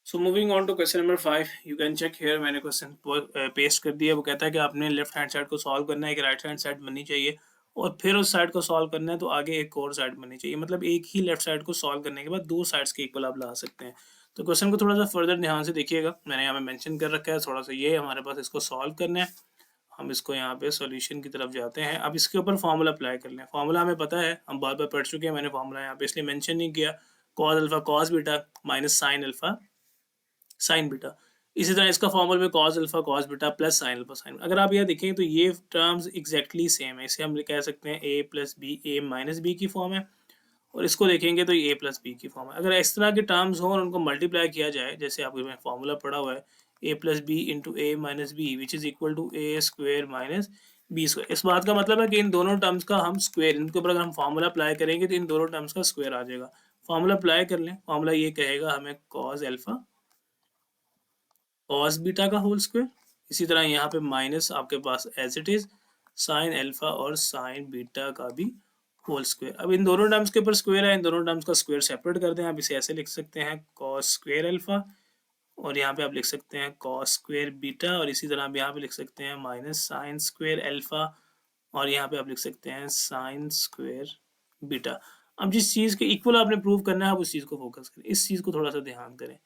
So moving on to question number 5 you can check here मैंने question paste कर दिया। वो कहता है कि आपने लेफ्ट हैंड साइड को सॉल्व करना है, एक राइट हैंड साइड बननी चाहिए और फिर उस साइड को सॉल्व करना है तो आगे एक और साइड बननी चाहिए। मतलब एक ही लेफ्ट साइड को सॉल्व करने के बाद दो साइड्स के इक्वल आप ला सकते हैं। तो क्वेश्चन को थोड़ा सा फर्दर ध्यान से देखिएगा, मैंने यहाँ पे मेंशन कर रखा है थोड़ा सा। ये हमारे पास इसको सॉल्व करना है, हम इसको यहाँ पे सॉल्यूशन की तरफ जाते हैं। अब इसके ऊपर फॉर्मूला अप्लाई कर लें। फॉर्मूला हमें पता है, हम बार बार पढ़ चुके हैं, मैंने फॉर्मूला यहाँ पे इसलिए मेंशन नहीं किया। Cos alpha cos beta minus sine alpha sine beta. इसी तरह इसका फॉर्मूला में cos alpha cos beta plus sine alpha sign. अगर आप यह देखें तो ये टर्म्स एग्जैक्टली सेम है। इसे हम कह सकते हैं ए प्लस बी, ए माइनस बी की फॉर्म है, और इसको देखेंगे तो ये ए प्लस बी की फॉर्म है। अगर इस तरह के टर्म्स हों और उनको मल्टीप्लाई किया जाए, जैसे आपके फॉर्मूला पढ़ा हुआ है A plus B into A minus B which is equal to A square minus B square. इस बात का मतलब है कि इन दोनों टर्म्स का हम स्क्वेयर, इनके ऊपर अगर हम फॉर्मूला अप्लाई करेंगे तो इन दोनों टर्म्स का स्क्वेयर आ जाएगा। फॉर्मूला अप्लाई कर लें। फॉर्मूला ये कहेगा हमें कॉस अल्फा कॉस बीटा का होल स्क्वायर, इसी तरह यहाँ पे माइनस आपके पास as it is sine alpha और साइन बीटा का भी होल स्क्वायर। अब इन दोनों टर्म्स के ऊपर स्क्वायर है, इन दोनों टर्म्स का स्क्वायर सेपरेट कर दें। आप इसे ऐसे लिख सकते हैं कॉस स्क्वायर अल्फा, और यहाँ पे आप लिख सकते हैं कॉस स्क्वायर बीटा, और इसी तरह आप यहाँ पे लिख सकते हैं माइनस साइन स्क्वायर अल्फा, और यहाँ पे आप लिख सकते हैं साइन स्क्वायर बीटा। अब जिस चीज़ के इक्वल आपने प्रूव करना है आप उस चीज़ को फोकस करें, इस चीज़ को थोड़ा सा ध्यान करें।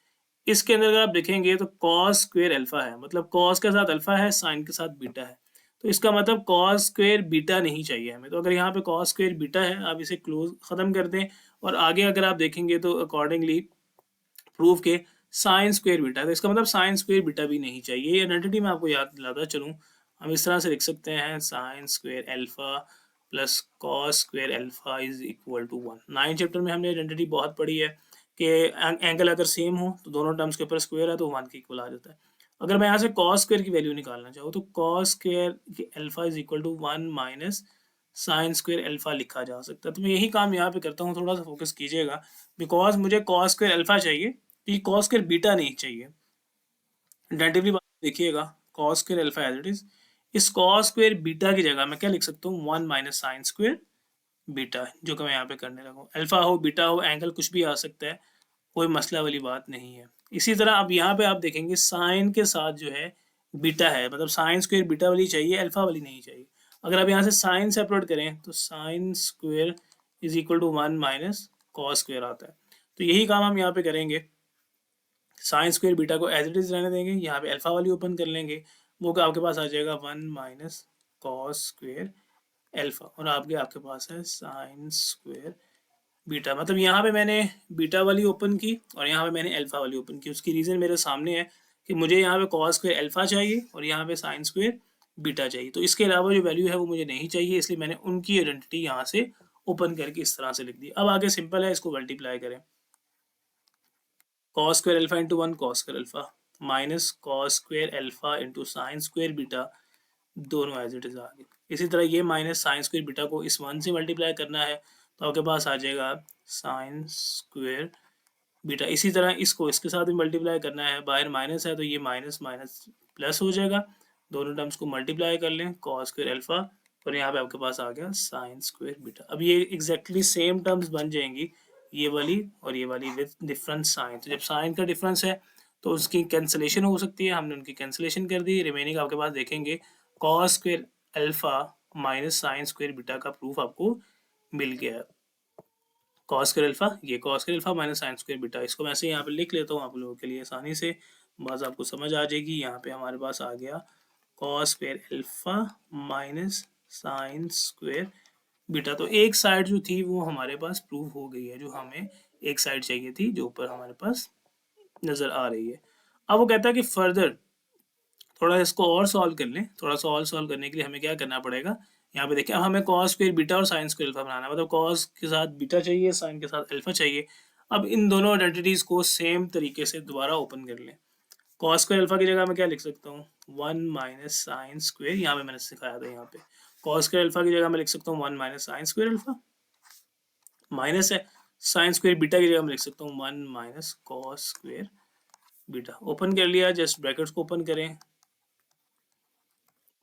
इसके अंदर अगर आप देखेंगे तो कॉस स्क्वायर अल्फा है, मतलब कॉस के साथ अल्फा है, साइन के साथ बीटा है। तो इसका मतलब कॉस स्क्वायर बीटा नहीं चाहिए हमें। तो अगर यहाँ पे कॉस स्क्वायर बीटा है, आप इसे क्लोज खत्म कर दें, और आगे अगर आप देखेंगे तो अकॉर्डिंगली प्रूव के साइन स्क्वायर बीटा, तो इसका मतलब साइन स्क्वायर बीटा भी नहीं चाहिए। ये आइडेंटिटी मैं आपको याद दिलाता चलूँ, हम इस तरह से लिख सकते हैं sine square alpha plus cos square alpha is equal to 1। 9 chapter में हमने आइडेंटिटी बहुत पढ़ी है कि एंगल अगर सेम हो तो दोनों टर्म्स के ऊपर स्क्वायर है तो 1 के इक्वल आ जाता है। अगर मैं यहाँ से कॉस स्क्वायर की वैल्यू निकालना चाहूँ तो cos square alpha is equal to 1 minus sine square alpha लिखा जा सकता है। तो मैं यही काम यहाँ पे करता हूँ, थोड़ा सा फोकस कीजिएगा, बिकॉज मुझे कॉस स्क्वायर अल्फा चाहिए, तो ये कॉस स्क्वायर बीटा नहीं चाहिए। डेंटिवली बात देखिएगा, cos square alpha as it is, इस कॉस स्क्वायर बीटा की जगह मैं क्या लिख सकता हूँ 1 माइनस साइन स्क्वायर बीटा, जो कि मैं यहाँ पे करने लगा हूँ। अल्फा हो बीटा हो एंगल कुछ भी आ सकता है, कोई मसला वाली बात नहीं है। इसी तरह अब यहाँ पे आप देखेंगे साइन के साथ जो है बीटा है, मतलब साइन स्क्वायर बीटा वाली चाहिए, अल्फा वाली नहीं चाहिए। अगर आप यहाँ से साइन सेपरेट करें तो sine square is equal to 1 minus cos square आता है। तो यही काम हम यहाँ पे करेंगे, साइन स्क्वायर बीटा को एज इट इज रहने देंगे, यहाँ पे अल्फा वाली ओपन कर लेंगे, वो आपके पास आ जाएगा 1 माइनस कॉस स्क्वायर अल्फा, और आपके आपके पास है साइन स्क्वायर बीटा। मतलब यहाँ पे मैंने बीटा वाली ओपन की और यहाँ पे मैंने अल्फा वाली ओपन की। उसकी रीज़न मेरे सामने है कि मुझे यहाँ पे कॉस स्क्वायर अल्फा चाहिए और यहाँ पे साइन स्क्वायर बीटा चाहिए। तो इसके अलावा जो वैल्यू है वो मुझे नहीं चाहिए, इसलिए मैंने उनकी आइडेंटिटी यहाँ से ओपन करके इस तरह से लिख दी। अब आगे सिंपल है, इसको मल्टीप्लाई करें। Cos square alpha into 1 cos square alpha minus cos square alpha into sine square beta, दोनों एज इट इज आ गए। इसी तरह ये माइनस साइन स्क्वायर बीटा को इस 1 से मल्टीप्लाई करना है तो आपके पास आ जाएगा साइन स्क्वायर बीटा। इसी तरह इसको इसके साथ भी मल्टीप्लाई करना है, बाहर माइनस है तो ये माइनस माइनस प्लस हो जाएगा। दोनों टर्म्स को मल्टीप्लाई कर लें, कॉस स्क्वायर अल्फा, और यहाँ पे आपके पास आ गया साइन स्क्वायर बीटा। अब ये एग्जैक्टली सेम टर्म्स बन जाएंगी, ये वाली और ये वाली विद डिफरेंट साइन। तो जब साइन का डिफरेंस है तो उसकी कैंसिलेशन हो सकती है, हमने उनकी कैंसिलेशन कर दी। रिमेनिंग आपके पास देखेंगे cos square alpha minus sine square beta का प्रूफ आपको मिल गया। कॉस स्क्वायर अल्फा, ये cos square alpha minus sine square beta, इसको मैं से यहाँ पे लिख लेता हूँ आप लोगों के लिए आसानी से, बस आपको समझ आ जाएगी। यहाँ पे हमारे पास आ गया cos square alpha minus sine square beta. तो एक साइड जो थी वो हमारे पास प्रूव हो गई है, जो हमें एक साइड चाहिए थी जो ऊपर हमारे पास नजर आ रही है। अब वो कहता है कि फर्दर थोड़ा इसको और सॉल्व कर लें। थोड़ा सा और सॉल्व करने के लिए हमें क्या करना पड़ेगा, यहाँ पे देखिए अब हमें कॉस स्क्वायर बीटा और साइन स्क्वायर अल्फा बनाना है, मतलब कॉस के साथ बीटा चाहिए, साइन के साथ अल्फा चाहिए। अब इन दोनों आइडेंटिटीज को सेम तरीके से दोबारा ओपन कर लें। कॉस स्क्वायर अल्फा की जगह मैं क्या लिख सकता हूँ 1 माइनस साइन स्क्वायर, यहाँ पे मैंने सिखाया था। यहाँ पे कॉस स्क्वायर अल्फा की जगह मैं लिख सकता हूँ 1 minus sine square alpha, minus है साइन स्क्वायर बीटा की जगह मैं लिख सकता हूँ 1 minus cos square beta. Open कर लिया, जस्ट ब्रैकेट्स को ओपन करें,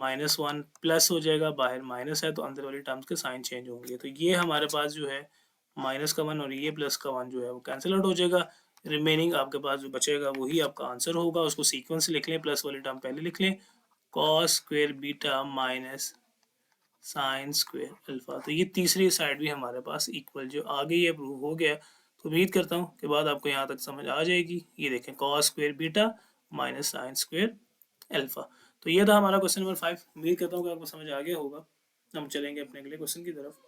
-1 प्लस हो जाएगा, बाहर माइनस है तो अंदर वाली टर्म्स के साइन चेंज होंगे। तो ये हमारे पास जो है -1 और ये +1 जो है वो कैंसिल आउट हो जाएगा। रिमेनिंग आपके पास जो बचेगा वही आपका आंसर होगा, उसको सीक्वेंस लिख लें, प्लस वाली टर्म पहले लिख लें, cos square beta minus sine square alpha. तो ये तीसरी साइड भी हमारे पास इक्वल जो आगे ये प्रूव हो गया। तो उम्मीद करता हूँ कि बात आपको यहाँ तक समझ आ जाएगी। ये देखें cos square beta minus sine square alpha. तो ये था हमारा क्वेश्चन नंबर 5। उम्मीद करता हूँ कि आपको समझ आ गया होगा। हम चलेंगे अपने अगले क्वेश्चन की तरफ।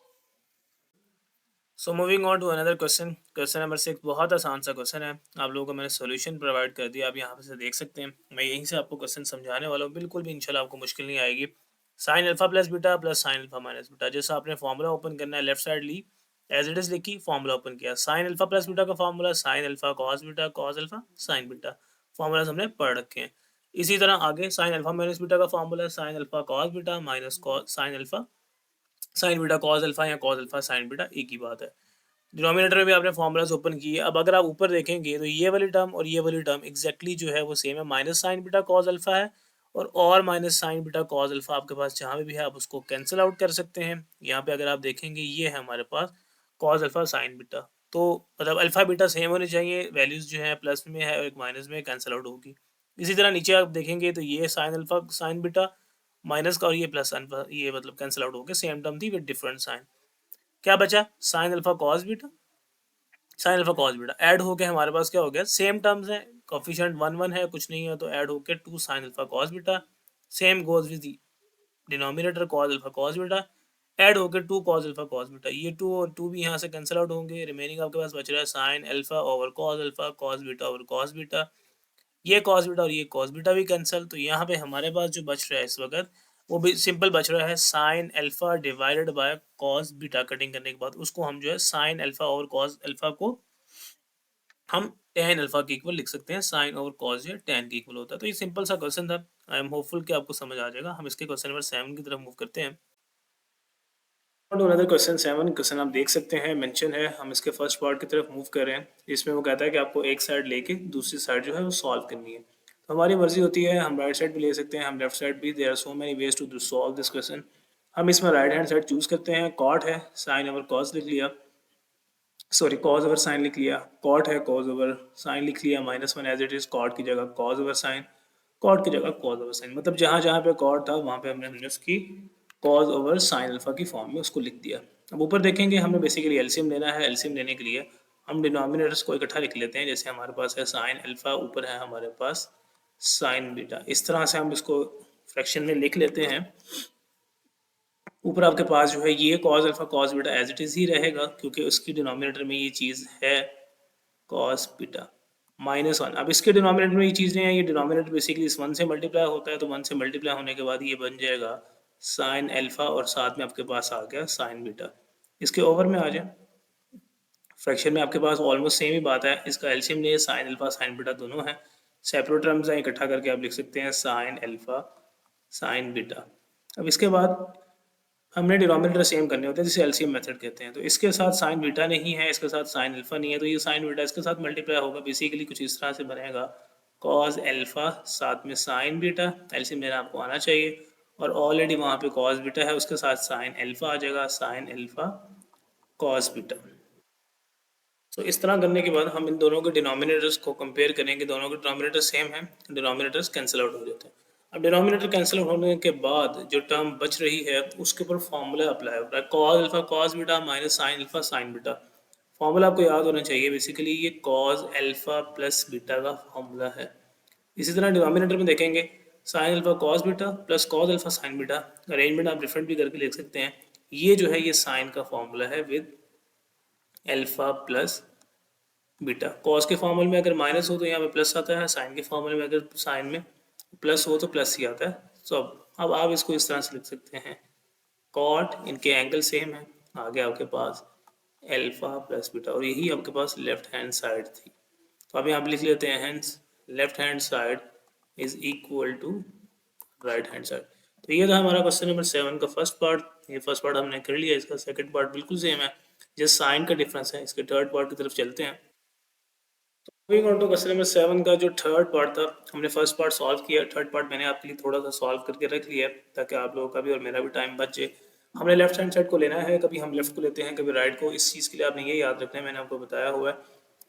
So moving on to another question. Question number 6 बहुत आसान सा क्वेश्चन है। आप लोगों को मैंने सोल्यूशन प्रोवाइड कर दिया, आप यहाँ पे से देख सकते हैं। मैं यहीं से आपको क्वेश्चन समझाने वाला हूँ, बिल्कुल भी इंशाल्लाह आपको मुश्किल नहीं आएगी। Sine alpha plus beta plus sine alpha minus beta, जैसा आपने फॉर्मूला ओपन करना है, लेफ्ट साइड ली एज इट इज लिखी, फॉर्मूला ओपन किया। साइन अल्फा प्लस बीटा का formula sine alpha cos beta cos alpha sine beta, formula हमने पढ़ रखे हैं। इसी तरह आगे साइन अल्फा माइनस बीटा का formula sine alpha cos beta minus sine alpha sine beta cos alpha या कॉस अल्फा साइन बीटा, एक ही बात है। डिनोमिनेटर में भी आपने फॉर्मूलाज ओपन किए। अब अगर आप ऊपर देखेंगे तो ये वाली टर्म और ये वाली टर्म एग्जैक्टली जो है वो सेम है, minus sign beta cos alpha है और minus sign beta cos alpha आपके पास जहाँ पे भी है आप उसको कैंसिल आउट कर सकते हैं। यहाँ पे अगर आप देखेंगे ये है हमारे पास कॉस अल्फा साइन बीटा, तो मतलब अल्फा बीटा सेम होने चाहिए, वैल्यूज जो है प्लस में है और एक माइनस में कैंसिल आउट होगी। इसी तरह नीचे आप देखेंगे तो ये sign alpha sine beta minus का और ये प्लस अल्फा, ये मतलब कैंसिल आउट हो गया, सेम टर्म थी विद डिफरेंट साइन। क्या बचा? Sign alpha cos beta sine alpha cos beta add होके हमारे पास क्या हो गया, सेम टर्म्स है, कोफिशिएंट 1 1 है, कुछ नहीं है, तो ऐड होके 2 sign alpha cos beta. Same goes with denominator cos alpha cos beta, add होके 2 कॉस अल्फा कॉस बीटा। ये 2 और 2 भी यहाँ से कैंसिल आउट होंगे, रिमेनिंग आपके पास बच रहा है sine alpha over cos alpha cos beta over cos beta. ये कॉस बीटा और ये कॉस बीटा भी कैंसिल, तो यहाँ पे हमारे पास जो बच रहा है इस वक्त वो भी सिंपल बच रहा है, sine alpha divided by cos beta. Cutting करने के बाद उसको हम जो है साइन अल्फा और कॉस अल्फा को हम tan अल्फा के इक्वल लिख सकते हैं, साइन और कॉस जो tan के इक्वल होता है। तो ये सिंपल सा क्वेश्चन था। आई एम होपफुल कि आपको समझ आ जाएगा। हम इसके क्वेश्चन नंबर 7 की तरफ मूव करते हैं। अनदर क्वेश्चन 7 क्वेश्चन आप देख सकते हैं मेंशन है, हम इसके फर्स्ट पार्ट की तरफ मूव कर रहे हैं। इसमें वो कहता है कि आपको एक साइड लेके दूसरी साइड जो है वो सॉल्व करनी है। तो हमारी मर्जी होती है, हम राइट साइड भी ले सकते हैं, हम लेफ्ट साइड भी। There are so many ways to solve this question. हम इसमें राइट हैंड साइड चूज करते हैं। कॉट है, साइन ओवर कॉस लिख लिया, सॉरी कॉज ओवर साइन लिख लिया। कॉट है, कॉज ओवर साइन लिख लिया, -1 एज इट इज, कॉट की जगह कॉज ओवर साइन, कॉट की जगह कॉज ओवर साइन। मतलब जहाँ जहाँ पे कॉट था वहाँ पे हमने उसकी कॉज ओवर साइन अल्फा की फॉर्म में उसको लिख दिया। अब ऊपर देखेंगे हमें बेसिकली एलसीएम लेना है। एलसीएम लेने के लिए हम डिनोमिनेटर्स को इकट्ठा लिख लेते हैं। जैसे हमारे पास है साइन अल्फा, ऊपर है हमारे पास साइन बीटा, इस तरह से हम इसको फ्रैक्शन में लिख लेते हैं। ऊपर आपके पास जो है ये cos alpha cos beta as it is ही रहेगा, क्योंकि उसकी डिनोमिनेटर में ये चीज़ है कॉस बीटा -1। अब इसके डिनोमिनेटर में ये चीज़ नहीं है, ये डिनोमिनेटर बेसिकली इस 1 से मल्टीप्लाई होता है, तो 1 से मल्टीप्लाई होने के बाद ये बन जाएगा साइन अल्फा और साथ में आपके पास आ गया साइन बीटा। इसके ओवर में आ जाए, फ्रैक्शन में आपके पास ऑलमोस्ट सेम ही बात है। इसका एलसीएम नहीं है, साइन अल्फा साइन बीटा दोनों है, सेपरेट टर्म्स हैं, इकट्ठा करके आप लिख सकते हैं साइन अल्फा साइन बीटा। अब इसके बाद हमने डिनोमिनेटर सेम करने होते हैं, जिसे एलसीएम मेथड कहते हैं। तो इसके साथ साइन बीटा नहीं है, इसके साथ साइन अल्फा नहीं है, तो ये साइन बीटा इसके साथ मल्टीप्लाई होगा। बेसिकली कुछ इस तरह से बनेगा, कॉस अल्फा साथ में साइन बीटा, एलसीएम लेना आपको आना चाहिए। और ऑलरेडी वहाँ पे कॉस बीटा है, उसके साथ साइन अल्फा आ जाएगा, साइन अल्फा कॉस बीटा। तो इस तरह करने के बाद हम इन दोनों के डिनोमिनेटर्स को कंपेयर करेंगे। दोनों के डिनोमिनेटर सेम हैं, डिनोमिनेटर्स कैंसिल आउट हो जाते हैं। अब डिनोमिनेटर कैंसिल आउट होने के बाद जो टर्म बच रही है उसके ऊपर फॉर्मूला अप्लाई होता है, cos alpha cos beta minus sine alpha sine beta. Formula आपको याद होना चाहिए, बेसिकली ये कॉस अल्फा प्लस बीटा का फॉर्मूला है। इसी तरह डिनोमिनेटर में देखेंगे sign alpha cos beta plus cos alpha sine beta. Arrangement आप डिफरेंट भी करके लिख सकते हैं। ये जो है ये साइन का फॉर्मूला है with alpha plus beta. Cos के फॉर्मूले में अगर माइनस हो तो यहाँ पे प्लस आता है, साइन के फॉर्मूले में अगर साइन में प्लस हो तो प्लस ही आता है। सो अब आप इसको इस तरह से लिख सकते हैं, कॉट, इनके एंगल सेम है, आगे आपके पास अल्फा प्लस बीटा, और यही आपके पास लेफ्ट हैंड साइड थी। तो अब यहाँ पे लिख लेते हैं, hence left hand side is equal to right hand side. तो ये था हमारा क्वेश्चन नंबर 7 का फर्स्ट पार्ट। ये फर्स्ट पार्ट हमने कर लिया, इसका सेकंड पार्ट बिल्कुल सेम है, जस्ट साइन का डिफरेंस है। इसके थर्ड पार्ट की तरफ चलते हैं। Moving on to question number 7 का जो थर्ड पार्ट था, हमने फर्स्ट पार्ट सॉल्व किया, थर्ड पार्ट मैंने आपके लिए थोड़ा सा सॉल्व करके रख लिया है ताकि आप लोगों का भी और मेरा भी टाइम बच जाए। हमने लेफ्ट हैंड साइड को लेना है, कभी हम लेफ्ट को लेते हैं कभी राइट को। इस चीज़ के लिए आपने ये याद रखना है, मैंने आपको बताया हुआ है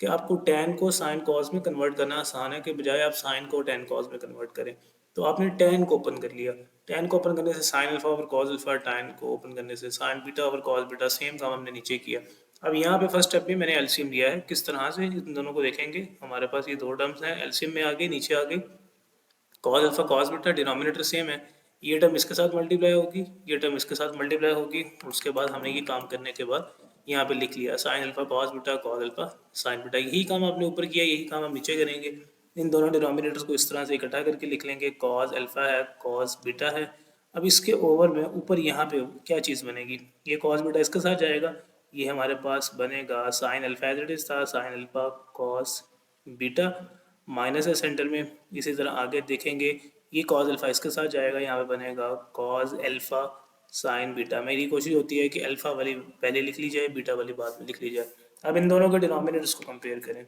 कि आपको tan को sin cos में कन्वर्ट करना आसान है कि बजाय आप sin को tan cos में कन्वर्ट करें। तो आपने tan को ओपन कर लिया, tan को ओपन करने से sin alpha over cos alpha, tan को ओपन करने से sin beta over cos beta, same काम हमने नीचे किया। अब यहाँ पे फर्स्ट स्टेप में मैंने एलसीएम लिया है, किस तरह से इन दोनों को देखेंगे। हमारे पास ये दो टर्म्स हैं, एलसीएम में आ गई, नीचे आ गई cos alpha cos beta, denominator same है, ये टर्म इसके साथ मल्टीप्लाई होगी, ये टर्म इसके साथ मल्टीप्लाई होगी। उसके बाद हमने ये काम करने के बाद यहाँ पे लिख लिया sin alpha cos beta cos alpha sin beta. यही काम आपने ऊपर किया, यही काम हम नीचे करेंगे। इन दोनों डिनोमिनेटर्स को इस तरह से इकट्ठा करके लिख लेंगे, cos अल्फा है cos बीटा है। अब इसके ओवर में ऊपर यहाँ पे क्या चीज़ बनेगी, ये cos बीटा इसके साथ जाएगा, ये हमारे पास बनेगा sin alpha as it is था, sin alpha cos beta minus है सेंटर में। इसी तरह आगे देखेंगे, ये cos अल्फा इसके साथ जाएगा, यहाँ पे बनेगा cos अल्फा sin बीटा। मेरी कोशिश होती है कि अल्फा वाली पहले लिख ली जाए, बीटा वाली बाद में लिख ली जाए। अब इन दोनों के डिनोमिनेटर्स को कंपेयर करें,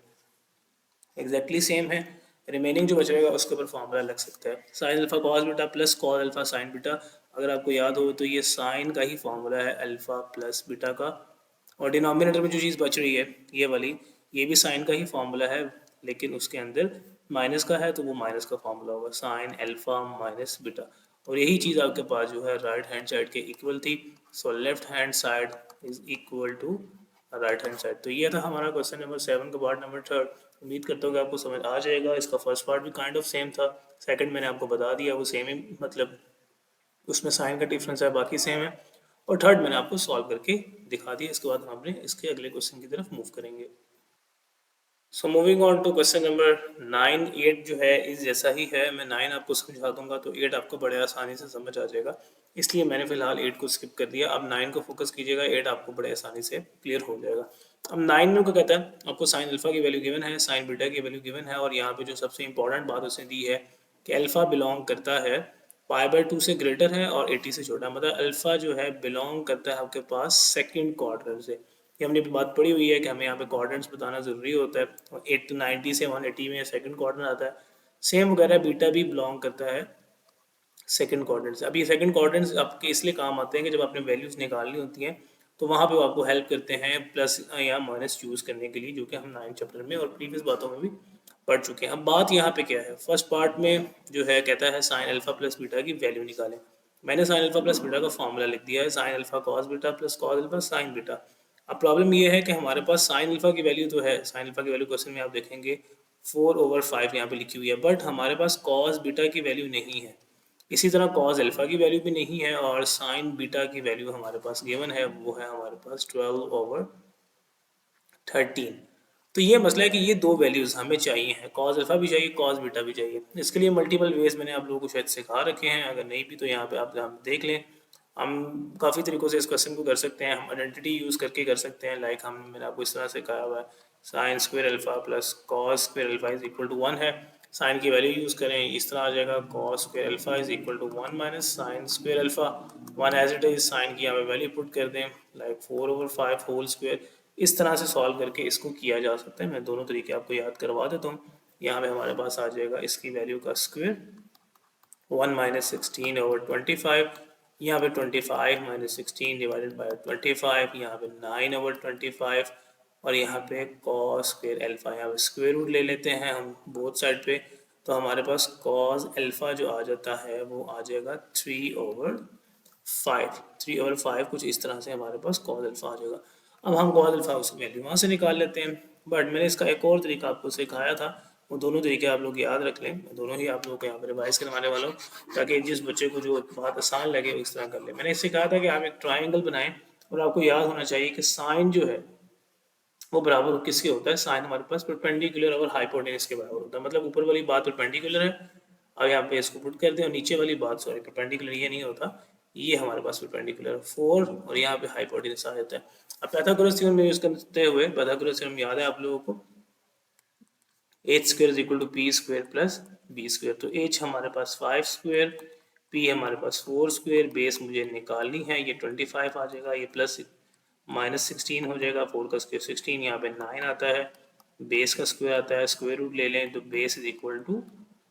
एग्जैक्टली सेम है, रिमेनिंग जो बचेगा उसके ऊपर फॉर्मूला लग सकता है, sin alpha cos beta plus cos alpha sin beta. अगर आपको याद हो तो ये sin का ही फॉर्मूला है अल्फा प्लस बीटा का, और डिनोमिनेटर में जो चीज़ बच रही है ये वाली, ये भी साइन का ही फॉर्मूला है, लेकिन उसके अंदर माइनस का है, तो वो माइनस का फॉर्मूला होगा साइन अल्फा माइनस बीटा। और यही चीज़ आपके पास जो है राइट हैंड साइड के इक्वल थी, so left hand side is equal to right hand side. तो ये था हमारा क्वेश्चन नंबर 7 का पार्ट नंबर 3। उम्मीद करता हूँ कि आपको समझ आ जाएगा। इसका फर्स्ट पार्ट भी काइंड ऑफ सेम था, सेकंड मैंने आपको बता दिया वो सेम ही, मतलब उसमें साइन का डिफरेंस है, बाकी सेम है। और थर्ड मैंने आपको सॉल्व करके दिखा दिया। इसके बाद हम अपने इसके अगले क्वेश्चन की तरफ मूव करेंगे। So moving on to question number 9। 8 जो है इस जैसा ही है, मैं 9 आपको समझा दूंगा तो 8 आपको बड़े आसानी से समझ आ जाएगा, इसलिए मैंने फिलहाल 8 को स्किप कर दिया। अब 9 को फोकस कीजिएगा, 8 आपको बड़े आसानी से क्लियर हो जाएगा। अब 9 में क्या कहता है, आपको साइन अल्फा की वैल्यू गिवन है, साइन बीटा की वैल्यू गिवन है, और यहाँ पे जो सबसे इंपॉर्टेंट बात उसने दी है कि अल्फा बिलोंग करता है π/2 से ग्रेटर है और 80 से छोटा, मतलब अल्फा जो है बिलोंग करता है आपके पास सेकंड क्वाड्रेंट से। ये हमने बात पढ़ी हुई है कि हमें यहाँ पे क्वाड्रेंट्स बताना ज़रूरी होता है, और 890 से 180 में सेकंड क्वाड्रेंट आता है। सेम वगैरह बीटा भी बिलोंग करता है सेकंड क्वाड्रेंट से। अब ये सेकंड क्वाड्रेंट्स आपके इसलिए काम आते हैं कि जब आपने वैल्यूज़ निकालनी होती हैं तो वहाँ पे वो आपको हेल्प करते हैं प्लस या माइनस चूज़ करने के लिए, जो कि हम 9 चैप्टर में और प्रीवियस बातों में भी पढ़ चुके हैं। अब बात यहाँ पे क्या है, फर्स्ट पार्ट में जो है कहता है साइन अल्फा प्लस बीटा की वैल्यू निकालें। मैंने साइन अल्फा प्लस बीटा का फॉर्मूला लिख दिया है, sign alpha cos beta plus cos alpha sine beta. अब प्रॉब्लम ये है कि हमारे पास साइन अल्फा की वैल्यू तो है, साइन अल्फा की वैल्यू क्वेश्चन में आप देखेंगे 4/5 यहाँ पे लिखी हुई है, बट हमारे पास कॉस बीटा की वैल्यू नहीं है। इसी तरह कॉस अल्फा की वैल्यू भी नहीं है, और साइन बीटा की वैल्यू हमारे पास गिवन है, वो है हमारे पास 12/13। तो ये मसला है कि ये दो वैल्यूज़ हमें चाहिए हैं, कॉस अल्फा भी चाहिए, कॉस बीटा भी चाहिए। इसके लिए मल्टीपल वेज मैंने आप लोगों को शायद सिखा रखे हैं, अगर नहीं भी तो यहाँ पे आप देख लें। हम काफ़ी तरीक़ों से इस क्वेश्चन को कर सकते हैं, हम आइडेंटिटी यूज़ करके कर सकते हैं। लाइक मैंने आपको इस तरह से कहा हुआ है, sine square alpha plus cos square alpha is equal to 1 है, साइन की वैल्यू यूज़ करें, इस तरह आ जाएगा cos square alpha is equal to 1 minus sine square alpha 1 as it is, sine की यहाँ पे वैल्यू पुट कर दें लाइक 4/5 होल स्क्वायर। इस तरह से सॉल्व करके इसको किया जा सकता है। मैं दोनों तरीके आपको याद करवा देता हूँ। यहाँ पे हमारे पास आ जाएगा इसकी वैल्यू का स्क्वायर 1 माइनस 16/25, यहाँ पे 25 माइनस 16 डिवाइडेड बाई 25, यहाँ पे 9/25, और यहाँ पे कॉस स्क्वायर अल्फा, यहाँ पे स्क्वायर रूट ले लेते हैं हम बोथ साइड पे, तो हमारे पास कॉस अल्फा जो आ जाता है वो आ जाएगा 3/5। 3/5 कुछ इस तरह से हमारे पास कॉस अल्फा आ जाएगा। अब हम कॉस अल्फा उसकी वैल्यू वहाँ से निकाल लेते हैं, बट मैंने इसका एक और तरीका आपको सिखाया था, वो दोनों तरीके आप लोग याद रख लें, दोनों ही आप लोग को यहाँ पर रिवाइज करवाने वाला हूँ, ताकि जिस बच्चे को जो बहुत आसान लगे वो इस तरह कर ले। मैंने इससे कहा था कि आप एक ट्राइंगल बनाएं, और आपको याद होना चाहिए कि साइन जो है वो बराबर किसके होता है, साइन हमारे पास परपेंडिकुलर और हाइपोटेनस के बराबर होता है। मतलब ऊपर वाली बात परपेंडिकुलर है, अब यहाँ पे इसको पुट कर दें, और नीचे वाली बात सॉरी परपेंडिकुलर ये नहीं होता, ये हमारे पास परपेंडिकुलर 4 और यहाँ पे हाइपोटेनस आ जाता है। अब पाइथागोरस थ्योरम में यूज करते हुए, पाइथागोरस थ्योरम याद है आप लोगों को, H square is equal to P square plus B square. तो एच हमारे पास 5 स्क्वायर, पी हमारे पास 4 स्क्वायर, बेस मुझे निकालनी है, ये 25 आ जाएगा, ये प्लस माइनस 16 हो जाएगा, 4 का स्क्वायर 16, यहाँ पे 9 आता है, बेस का स्क्वायर आता है, स्क्वायर रूट ले लें तो बेस इज इक्वल टू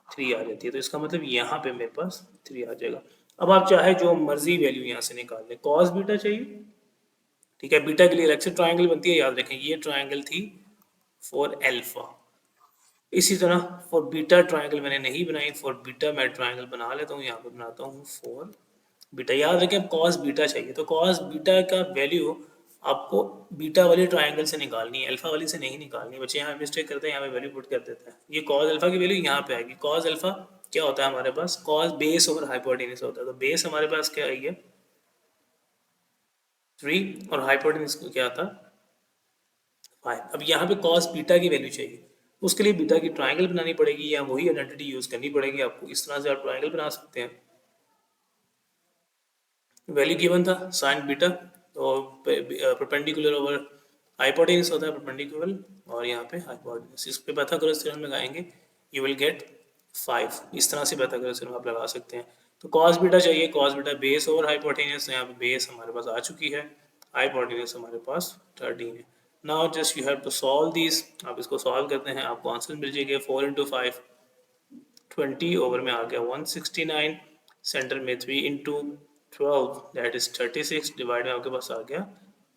3 आ जाती है। तो इसका मतलब यहाँ पे मेरे पास 3 आ जाएगा। अब आप चाहे जो मर्जी वैल्यू यहाँ से निकाल लें, कॉस बीटा चाहिए, ठीक है, बीटा के लिए अलग से ट्राइंगल बनती है, याद रखें ये ट्राइंगल थी फॉर एल्फा। इसी तरह फॉर बीटा ट्रायंगल मैंने नहीं बनाई, फॉर बीटा मैं ट्रायंगल बना लेता हूँ, यहाँ पे बनाता हूँ फॉर बीटा। याद रखें अब कॉस बीटा चाहिए, तो कॉस बीटा का वैल्यू आपको बीटा वाली ट्रायंगल से निकालनी है, अल्फा वाली से नहीं निकालनी। बच्चे यहाँ मिस्टेक करते हैं, यहाँ पे वैल्यू पुट कर देते हैं। ये कॉस अल्फा की वैल्यू यहाँ पे आएगी। कॉस अल्फा क्या होता है हमारे पास, कॉस बेस ओवर हाइपोटेनस होता है। तो बेस हमारे पास क्या आई है 3 और हाइपोटेनस क्या था 5। अब यहाँ पे कॉस बीटा की वैल्यू चाहिए, उसके लिए बीटा की ट्रायंगल बनानी पड़ेगी या वही आइडेंटिटी यूज करनी पड़ेगी आपको। इस तरह से आप ट्रायंगल बना सकते हैं। वैल्यू गिवन था साइन बीटा, तो परपेंडिकुलर ओवर हाइपोटेनस होता है परपेंडिकुलर, और यहाँ पे हाइपोटेनस। इस पे पाइथागोरस थ्योरम लगाएंगे, यू विल गेट 5। इस तरह से पाइथागोरस थ्योरम आप लगा सकते हैं। तो कॉस बीटा चाहिए, cos beta base over hypotenuse, यहाँ पे बेस हमारे पास आ चुकी है, हाइपोटेनस हमारे पास 13 है। Now just you have to solve this. आप इसको सॉल्व करते हैं, आपको आंसर मिल जाएगा 4 इंटू 5 20 ओवर में आ गया 169, सेंटर में 3 इंटू 12 दैट इज 36, डिवाइड में आपके पास आ गया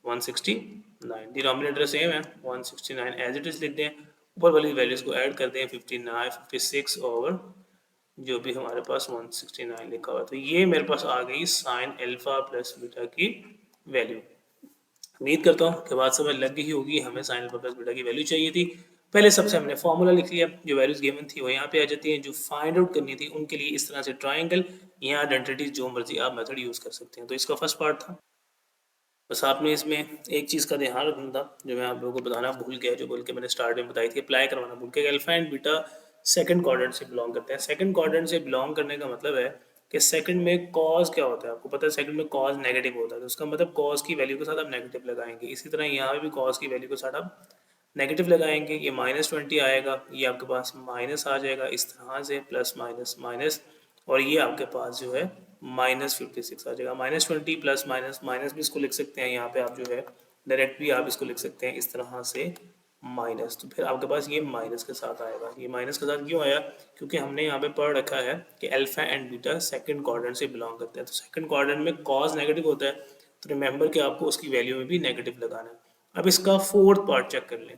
169। डिनोमिनेटर सेम है 169 एज इट इज लिख दें, ऊपर वाली वैल्यूज को ऐड कर दें 59 56 ओवर जो भी हमारे पास 169 लिखा हुआ। तो ये मेरे पास आ गई साइन अल्फा प्लस बीटा की वैल्यू। उम्मीद करता हूँ कि बात समझ लग गई होगी। हमें साइन अल्फा प्लस बीटा की वैल्यू चाहिए थी। पहले सबसे हमने फॉर्मूला लिख लिया, जो वैल्यूज गिवन थी वो यहाँ पे आ जाती हैं। जो फाइंड आउट करनी थी उनके लिए इस तरह से ट्राइंगल या आइडेंटिटी जो मर्जी आप मेथड यूज कर सकते हैं। तो इसका फर्स्ट पार्ट था। बस आपने इसमें एक चीज़ का ध्यान रखना था जो मैं आप लोगों को बताना भूल गया, जो बोल के मैंने स्टार्ट में बताई थी, अप्लाई करवाना भूल गया। Alpha and beta second quadrant से बिलोंग करते हैं। सेकंड क्वाड्रेंट से बिलोंग करने का मतलब है कि सेकंड में कॉज क्या होता है आपको पता है, सेकंड में कॉज नेगेटिव होता है। तो उसका मतलब कॉज की वैल्यू के साथ आप नेगेटिव लगाएंगे। इसी तरह यहाँ भी कॉज की वैल्यू के साथ आप नेगेटिव लगाएंगे। ये -20 आएगा, ये आपके पास माइनस आ जाएगा इस तरह से, प्लस माइनस माइनस, और ये आपके पास जो है -56 आ जाएगा। -20 प्लस माइनस माइनस भी इसको लिख सकते हैं यहाँ पे आप जो है डायरेक्ट भी आप इसको लिख सकते हैं इस तरह से माइनस। तो फिर आपके पास ये माइनस के साथ आएगा। ये माइनस के साथ क्यों आया, क्योंकि हमने यहाँ पे पढ़ रखा है कि alpha and beta second quadrant से बिलोंग करते हैं। तो सेकंड क्वाड्रेंट में कॉज नेगेटिव होता है, तो रिमेंबर कि आपको उसकी वैल्यू में भी नेगेटिव लगाना है। अब इसका फोर्थ पार्ट चेक कर लें।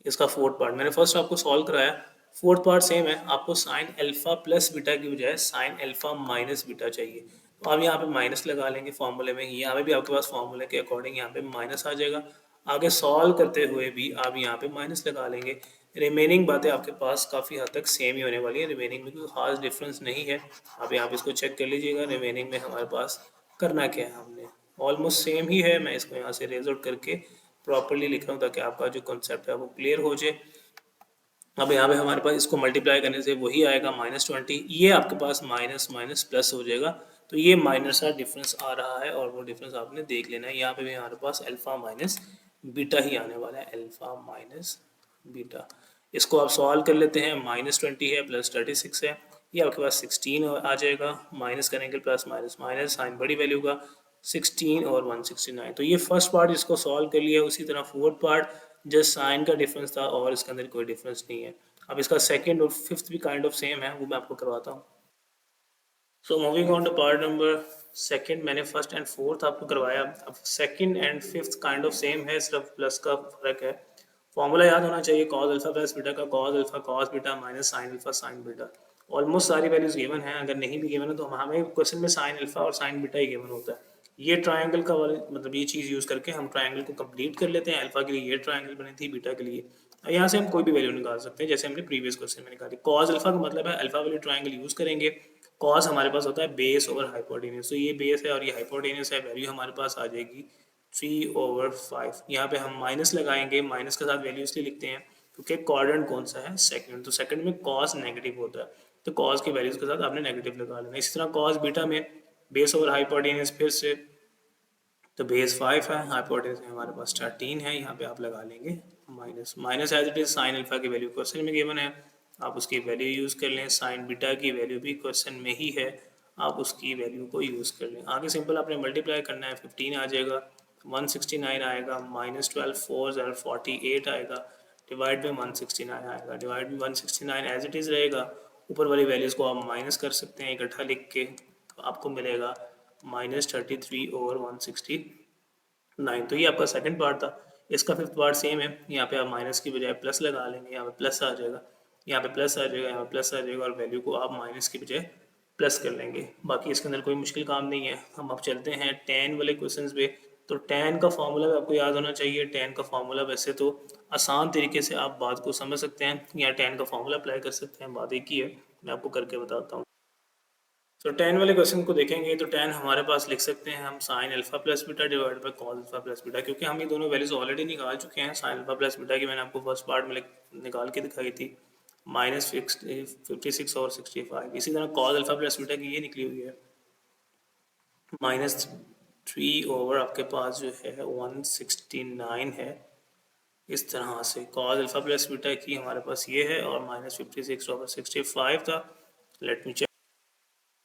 इसका फोर्थ पार्ट मैंने फर्स्ट आपको सॉल्व कराया, फोर्थ पार्ट सेम है। आपको साइन अल्फा प्लस बीटा की बजाय साइन अल्फा माइनस बीटा चाहिए। तो आप यहाँ पे माइनस लगा लेंगे फॉर्मूले में। यहाँ पे भी आपके पास फॉर्मूले के अकॉर्डिंग यहाँ पे माइनस आ जाएगा। आगे सॉल्व करते हुए भी आप यहाँ पे माइनस लगा लेंगे। रिमेनिंग बातें आपके पास काफ़ी हद तक सेम ही होने वाली है। रिमेनिंग में कोई खास डिफरेंस नहीं है। आप यहाँ पे इसको चेक कर लीजिएगा। रिमेनिंग में हमारे पास करना क्या है, हमने ऑलमोस्ट सेम ही है। मैं इसको यहाँ से रेज आउट करके प्रॉपरली लिख रहा हूँ ताकि आपका जो कॉन्सेप्ट है वो क्लियर हो जाए। अब यहाँ पे हमारे पास इसको मल्टीप्लाई करने से वही आएगा -20, ये आपके पास माइनस माइनस प्लस हो जाएगा। तो ये माइनर सा डिफरेंस आ रहा है और वो डिफरेंस आपने देख लेना है। यहाँ पे भी हमारे पास अल्फा माइनस बीटा ही आने वाला है, अल्फा माइनस बीटा। इसको आप सॉल्व कर लेते हैं। -20 है प्लस 36 है, ये आपके पास 16 आ जाएगा। माइनस करेंगे प्लस माइनस माइनस, साइन बड़ी वैल्यू का 16 और 169। तो ये फर्स्ट पार्ट इसको सॉल्व कर लिया। उसी तरह फोर्थ पार्ट जस्ट साइन का डिफरेंस था और इसके अंदर कोई डिफरेंस नहीं है। अब इसका सेकंड और फिफ्थ भी काइंड ऑफ सेम है, वो मैं आपको करवाता हूँ। So moving on to part number second, मैंने फर्स्ट एंड फोर्थ आपको करवाया। अब second and fifth kind of same है, सिर्फ प्लस का फर्क है। फॉर्मूला याद होना चाहिए कॉस अल्फा प्लस बीटा का, cos alpha cos beta minus sine alpha sine beta. Almost सारी वैल्यूज गिवन है, अगर नहीं भी गिवन है तो हमें क्वेश्चन में साइन अल्फा और साइन बीटा ही गिवन होता है। ये ट्रायंगल का वाले मतलब ये चीज़ यूज़ करके हम ट्रायंगल को कंप्लीट कर लेते हैं। अल्फा के लिए ये ट्रायंगल बनी थी, बीटा के लिए यहाँ से हम कोई भी वैल्यू निकाल सकते हैं, जैसे हमने प्रीवियस क्वेश्चन में निकाली। कॉस अल्फा का मतलब है अल्फा वाली ट्रायंगल यूज़ करेंगे। कॉस हमारे पास होता है बेस ओवर हाइपोटेन्यूज, तो ये बेस है और ये हाइपोटेन्यूज है। वैल्यू हमारे पास आ जाएगी 3/5। यहाँ पे हम माइनस लगाएंगे, माइनस के साथ वैल्यू इसलिए लिखते हैं क्योंकि क्वाड्रेंट कौन सा है, सेकंड। तो सेकंड में कॉस नेगेटिव होता है, तो कॉस की वैल्यूज के साथ आपने नेगेटिव लगा लेना। इसी तरह कॉस बीटा में बेस ओवर हाइपोटेन्यूज फिर से, तो बेस 5 है, हाइपोटेन्यूज हमारे पास 13 है, यहाँ पे आप लगा लेंगे minus minus as it is. Sine alpha की वैल्यू क्वेश्चन में गिवन है, आप उसकी वैल्यू यूज़ कर लें। साइन बीटा की वैल्यू भी क्वेश्चन में ही है, आप उसकी वैल्यू को यूज़ कर लें। आगे सिंपल आपने मल्टीप्लाई करना है, 15 आ जाएगा, 169 आएगा, -12 4 48 आएगा, डिवाइड में 169 आएगा, डिवाइड में 169 एज इट इज़ रहेगा। ऊपर वाली वैल्यूज़ को आप माइनस कर सकते हैं इकट्ठा लिख के, तो आपको मिलेगा -33 और 169। तो ये आपका सेकंड पार्ट था। इसका फिफ्थ पार्ट सेम है, यहाँ पे आप माइनस की बजाय प्लस लगा लेंगे, यहाँ पे प्लस आ जाएगा, यहाँ पे प्लस आ जाएगा, यहाँ पे प्लस आ जाएगा, और वैल्यू को आप माइनस की बजाय प्लस कर लेंगे। बाकी इसके अंदर कोई मुश्किल काम नहीं है। हम अब चलते हैं टेन वाले क्वेश्चन पे। तो टेन का फार्मूला भी आपको याद होना चाहिए। टेन का फार्मूला वैसे तो आसान तरीके से आप बात को समझ सकते हैं, या टेन का फार्मूला अप्लाई कर सकते हैं, बात एक ही है, मैं आपको करके बताता हूँ। तो टेन वाले क्वेश्चन को देखेंगे तो टेन हमारे पास लिख सकते हैं हम sign alpha plus beta divide by cos alpha plus beta, क्योंकि हम ये दोनों वैल्यूज ऑलरेडी निकाल चुके हैं। साइन अल्फा प्लस बीटा की मैंने आपको फर्स्ट पार्ट में निकाल के दिखाई थी, माइनस 56 और 65। इसी तरह कॉस अल्फा प्लस बीटा की ये निकली हुई है -3 ओवर आपके पास जो है 169 है। इस तरह से कॉस अल्फा प्लस बीटा की हमारे पास ये है, और -56 ओवर 65 था। लेट मी चेक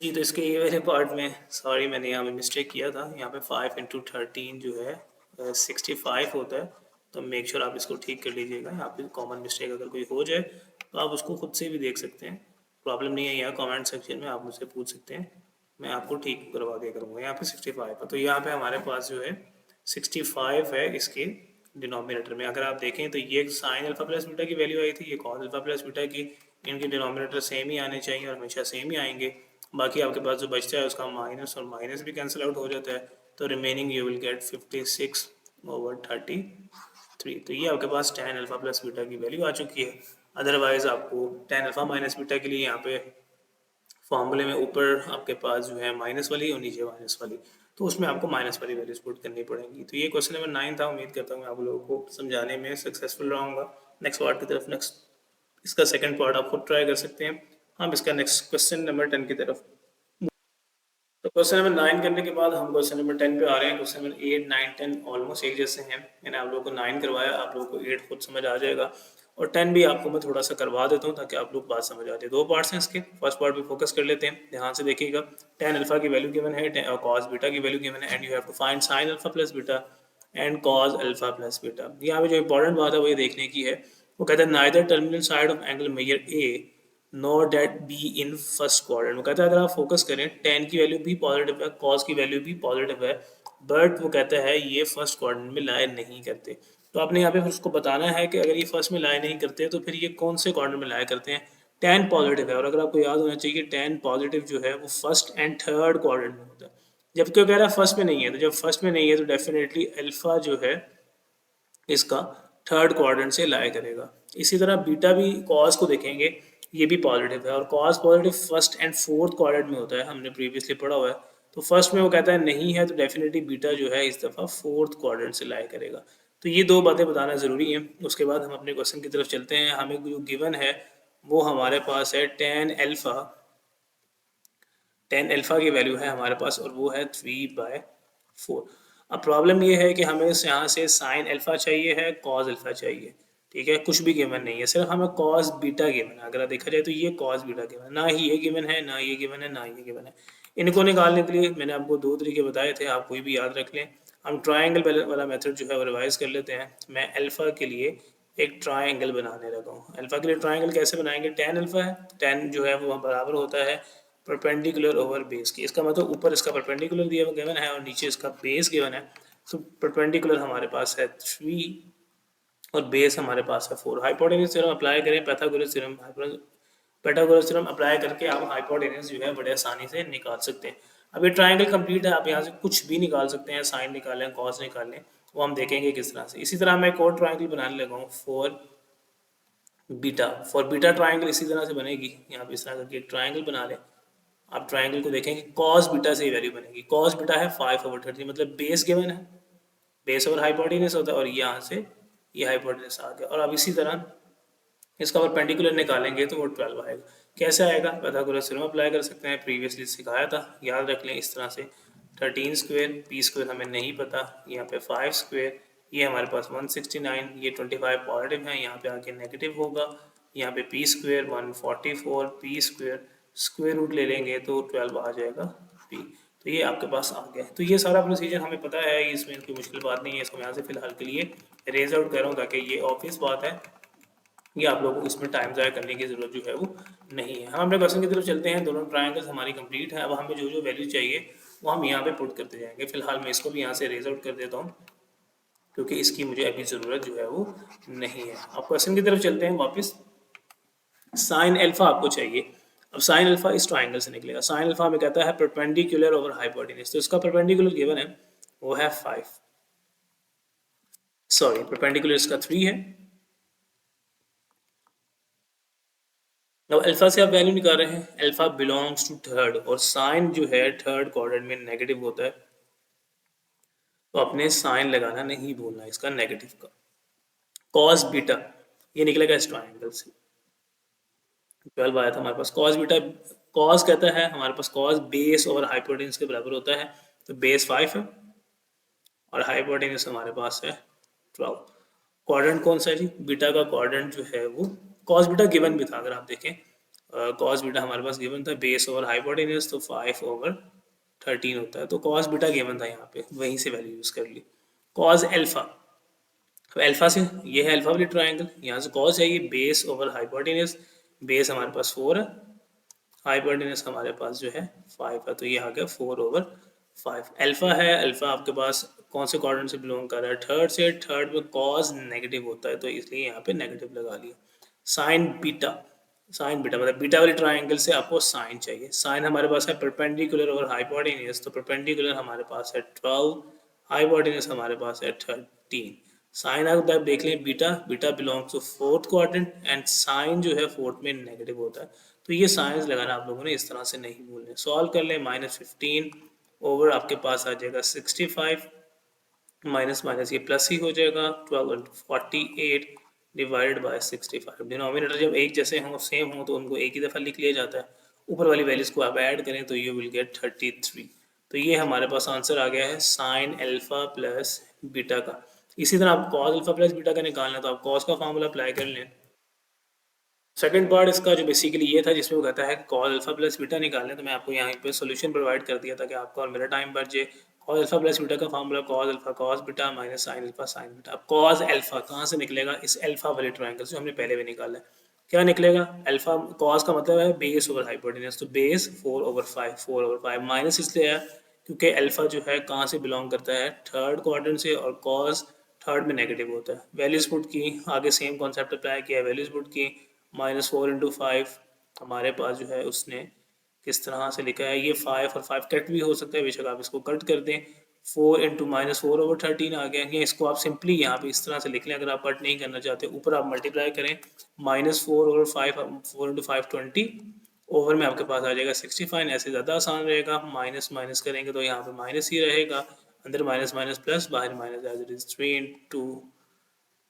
जी। तो इसके ये वाले पार्ट में सॉरी मैंने यहाँ पे मिस्टेक किया था, यहाँ पे 5 इंटू 13 जो है 65 होता है। तो मेक श्योर आप इसको ठीक कर लीजिएगा। यहाँ पे कॉमन मिस्टेक अगर कोई हो जाए तो आप उसको खुद से भी देख सकते हैं, प्रॉब्लम नहीं है। यहाँ कमेंट सेक्शन में आप मुझसे पूछ सकते हैं, मैं आपको ठीक करवा दिया करूँगा। यहाँ पे 65 है, तो यहाँ पे हमारे पास जो है 65 है इसके डिनोमिनेटर में। अगर आप देखें तो ये साइन अल्फा प्लस बीटा की वैल्यू आई थी, ये कॉस अल्फा प्लस बीटा की, इनके डिनोमिनेटर सेम ही आने चाहिए और हमेशा सेम ही आएंगे। बाकी आपके पास जो बचता है उसका माइनस और माइनस भी कैंसिल आउट हो जाता है, तो remaining you will get 56 over 33। तो ये आपके पास टेन अल्फा प्लस बीटा की वैल्यू आ चुकी है। अदरवाइज आपको टेन अल्फा माइनस बीटा के लिए यहाँ पे फॉर्मूले में ऊपर आपके पास जो है माइनस वाली और नीचे माइनस वाली, तो उसमें आपको माइनस वाली वैल्यूज पुट करनी पड़ेंगी। तो ये क्वेश्चन नंबर 9 था। उम्मीद करता हूँ मैं आप लोगों को समझाने में सक्सेसफुल रहूँगा। नेक्स्ट पार्ट की तरफ, नेक्स्ट इसका सेकंड पार्ट आप खुद ट्राई कर सकते हैं। हम इसका नेक्स्ट क्वेश्चन नंबर 10 की तरफ। तो क्वेश्चन नंबर 9 करने के बाद हम क्वेश्चन नंबर 10 पे आ रहे हैं। क्वेश्चन नंबर 8, 9, 10 ऑलमोस्ट एक जैसे हैं। मैंने आप लोगों को 9 करवाया, आप लोगों को 8 खुद समझ आ जाएगा, और 10 भी आपको मैं थोड़ा सा करवा देता हूँ ताकि आप लोग बात समझ आ जाए। दो पार्ट्स हैं इसके, फर्स्ट पार्ट पे फोकस कर लेते हैं, ध्यान से देखिएगा। टेन अल्फा की वैल्यू गिवन है, कॉस बीटा की वैल्यू गिवन है, and you have to find sine alpha plus beta and cos alpha plus beta. यहाँ पे जो इंपॉर्टेंट बात है वो ये देखने की है, वो कहता है neither terminal side of angle major A not that B in first quadrant. वो कहता है अगर आप फोकस करें, टेन की वैल्यू भी पॉजिटिव है, कॉस की वैल्यू भी पॉजिटिव है, बट वो कहता है ये फर्स्ट क्वाड्रेंट में लाई नहीं करते। तो आपने यहाँ पे फिर उसको बताना है कि अगर ये फर्स्ट में लाई नहीं करते तो फिर ये कौन से क्वाड्रेंट में लाई करते हैं। टेन पॉजिटिव है, और अगर आपको याद होना चाहिए टेन पॉजिटिव जो है वो फर्स्ट एंड थर्ड क्वाड्रेंट में होता है, जबकि वो कह रहा है फर्स्ट में नहीं है। तो जब फर्स्ट में नहीं है तो डेफिनेटली अल्फा जो है इसका थर्ड क्वाड्रेंट से लाई करेगा। इसी तरह बीटा भी कॉस को देखेंगे, ये भी पॉजिटिव है, और cos positive first and fourth quadrant में होता है, हमने प्रीवियसली पढ़ा हुआ है। तो फर्स्ट में वो कहता है नहीं है, तो डेफिनेटली बीटा जो है इस दफ़ा फोर्थ क्वाड्रेंट से लाई करेगा। तो ये दो बातें बताना ज़रूरी है। उसके बाद हम अपने क्वेश्चन की तरफ चलते हैं। हमें जो गिवन है वो हमारे पास है टेन अल्फा की वैल्यू है हमारे पास, और वो है 3/4। अब प्रॉब्लम ये है कि हमें यहाँ से साइन अल्फा चाहिए है, कॉस अल्फा चाहिए, ठीक है। कुछ भी गिवन नहीं है, सिर्फ हमें कॉस बीटा गिवन है। अगर देखा जाए तो ये कॉस बीटा गिवन है, ना ही ये गिवन है, ना ये गिवन है, ना ये गिवन है। इनको निकालने के लिए मैंने आपको दो तरीके बताए थे, आप कोई भी याद रख लें। हम ट्राइंगल वाला मेथड जो है वो रिवाइज कर लेते हैं। मैं अल्फा के लिए एक ट्राइंगल बनाने लगा हूँ। अल्फा के लिए ट्राइंगल कैसे बनाएंगे, टेन अल्फा है, टेन जो है वो बराबर होता है परपेंडिकुलर ओवर बेस की। इसका मतलब ऊपर इसका परपेंडिकुलर दिया गिवन है और नीचे इसका बेस गिवन है। तो परपेंडिकुलर हमारे पास है 3 और बेस हमारे पास है 4। हाइपोटेन्यूज थ्योरम अप्लाई करें, पाइथागोरस थ्योरम अप्लाई करके आप हाइपोटेन्यूज जो है बड़े आसानी से निकाल सकते हैं। अब ये ट्राइंगल कंप्लीट है, आप यहाँ से कुछ भी निकाल सकते हैं, साइन निकालें, कॉस निकालें, वो हम देखेंगे किस तरह से। इसी तरह मैं एक और ट्राइंगल बनाने लगा हूँ फॉर बीटा ट्राइंगल इसी तरह से बनेगी। यहाँ पे इस तरह करके एक ट्राइंगल बना लें। आप ट्राइंगल को देखेंगे, कॉस बीटा से ही वैल्यू बनेगी। कॉस बीटा है 5/30, मतलब बेस गिवन है, बेस और हाइपोटेनस होता है, और यहाँ से ये हाइपोटेनस आ गया। और अब इसी तरह इसका परपेंडिकुलर निकालेंगे तो वो 12 आएगा। कैसे आएगा, पाइथागोरस थ्योरम अप्लाई कर सकते हैं, प्रीवियसली सिखाया था, याद रख लें इस तरह से। 13 स्क्वेयर, पी स्क्वेयर हमें नहीं पता, यहाँ पे 5 स्क्वेयर, ये हमारे पास 169, ये 25 पॉजिटिव है, यहाँ पे आके नेगेटिव होगा, यहाँ पे P square 144, P square square root ले लेंगे तो 12 आ जाएगा पी। तो ये आपके पास आ गया। तो ये सारा प्रोसीजर हमें पता है, इसमें कोई मुश्किल बात नहीं है। इसको मैं यहाँ से फिलहाल के लिए रेज आउट कर रहा हूँ ताकि ये ऑब्वियस बात है, ये आप लोगों को इसमें टाइम ज़ाया करने की ज़रूरत जो है वो नहीं है। हम अपने क्वेश्चन की तरफ चलते हैं। दोनों ट्रायंगल्स हमारी कंप्लीट है। अब हमें जो जो वैल्यू चाहिए वो हम यहाँ पे पुट करते जाएंगे। फिलहाल मैं इसको भी यहाँ से रेज आउट कर देता हूँ। क्योंकि इसकी मुझे अभी ज़रूरत जो है वो नहीं है। अब क्वेश्चन की तरफ चलते हैं वापस। साइन अल्फा आपको चाहिए। अब साइन अल्फा इस ट्राइंगल से निकलेगा। साइन अल्फा में कहता है परपेंडिकुलर ओवर हाइपोटेन्यूज, तो इसका परपेंडिकुलर गिवन है वो है 5, सॉरी परपेंडिकुलर इसका 3 है। अब अल्फा से आप वैल्यू निकाल रहे हैं, अल्फा बिलोंग्स टू थर्ड और साइन जो है थर्ड क्वाड्रेंट में नेगेटिव होता है, तो अपने साइन लगाना नहीं भूलना इसका नेगेटिव का। कॉस बीटा ये निकलेगा इस ट्राइंगल से, 12 आया था हमारे पास। कॉस बीटा, कॉस कहता है हमारे पास कॉस बेस ओवर हाइपोटेन्यूज के बराबर होता है, तो बेस 5 है और हाइपोटेन्यूज हमारे पास है 12। क्वाड्रेंट कौन सा है जी? बीटा का क्वाड्रेंट जो है वो कॉस बीटा गिवन भी था, अगर आप देखें कॉस बीटा हमारे पास गिवन था बेस ओवर हाइपोटेन्यूज, तो 5 ओवर 13 होता है, तो कॉस बीटा गिवन था यहाँ पे, वहीं से वैल्यू यूज कर ली। कॉस एल्फा, तो एल्फा से ये है अल्फा वाली ट्राइंगल, यहाँ से कॉस है ये बेस ओवर हाइपोटेन्यूज, बेस हमारे पास 4 है, हाइपोटेन्यूज हमारे पास जो है 5 है, तो ये आ गया 4 ओवर 5। अल्फा है, अल्फा आपके पास कौन से क्वाड्रेंट से बिलोंग कर रहा है? थर्ड से। थर्ड में कॉस नेगेटिव होता है, तो इसलिए यहाँ पे नेगेटिव लगा लिया। साइन बीटा, साइन बीटा मतलब बीटा वाली ट्राइंगल से आपको साइन चाहिए। साइन हमारे पास है परपेंडिकुलर और हाइपोटेन्यूज, तो परपेंडिकुलर हमारे पास है 12, हाइपोटेन्यूज हमारे पास है 13। साइन आप देख लें, beta, beta belongs to fourth quadrant and sine जो है फोर्थ में नेगेटिव होता है, तो ये साइंस लगाना आप लोगों ने इस तरह से नहीं भूलना। सॉल्व कर लें, -15 ओवर आपके पास आ जाएगा 65, माइनस माइनस ये प्लस ही हो जाएगा, 12 इंटू 48 डिवाइडेड बाय 65। डिनोमिनेटर जब एक जैसे हों, सेम हो, तो उनको एक ही दफ़ा लिख लिया जाता है। ऊपर वाली वैल्यूज को आप ऐड करें तो यू विल गेट 33। तो ये हमारे पास आंसर आ गया है साइन अल्फा प्लस बीटा का। इसी तरह आप कॉस अल्फा प्लस बीटा का निकालना है, तो आप कॉस का फॉर्मूला अप्लाई कर लें। सेकंड पार्ट इसका जो बेसिकली ये था जिसमें वो कहता है कॉस अल्फा प्लस बीटा निकालने, तो मैं आपको यहाँ पे सोल्यूशन प्रोवाइड कर दिया था कि आपका और मेरा टाइम बच जाए। कॉस अल्फा प्लस बीटा का formula cos alpha cos beta minus sine alpha sine beta. अब कॉस अल्फा कहाँ से निकलेगा? इस अल्फा वाले ट्रायंगल से हमने पहले भी निकाला है। क्या निकलेगा? अल्फा कॉस का मतलब है बेस ओवर हाइपोटेन्यूज, तो बेस 4/5, 4/5 माइनस इसलिए है क्योंकि अल्फा जो है कहाँ से बिलोंग करता है? थर्ड क्वाड्रेंट से, और कॉस थर्ड में नेगेटिव होता है। वैल्यूज पुट की, आगे सेम कॉन्सेप्ट अप्लाई किया, वैल्यूज पुट की, -4 इंटू 5 हमारे पास जो है उसने किस तरह से लिखा है, ये 5 और 5 कट भी हो सकता है, बेशक आप इसको कट कर दें। 4 इंटू -4/13 आ गया। ये इसको आप सिंपली यहाँ पे इस तरह से लिख लें, अगर आप कट नहीं करना चाहते। ऊपर आप मल्टीप्लाई करें, -4/5, 4 इंटू 5 20, ओवर में आपके पास आ जाएगा 65। ऐसे ज़्यादा आसान रहेगा, माइनस माइनस करेंगे तो यहाँ पे माइनस ही रहेगा, अंदर माइनस माइनस प्लस, बाहर minus, as it is 3 into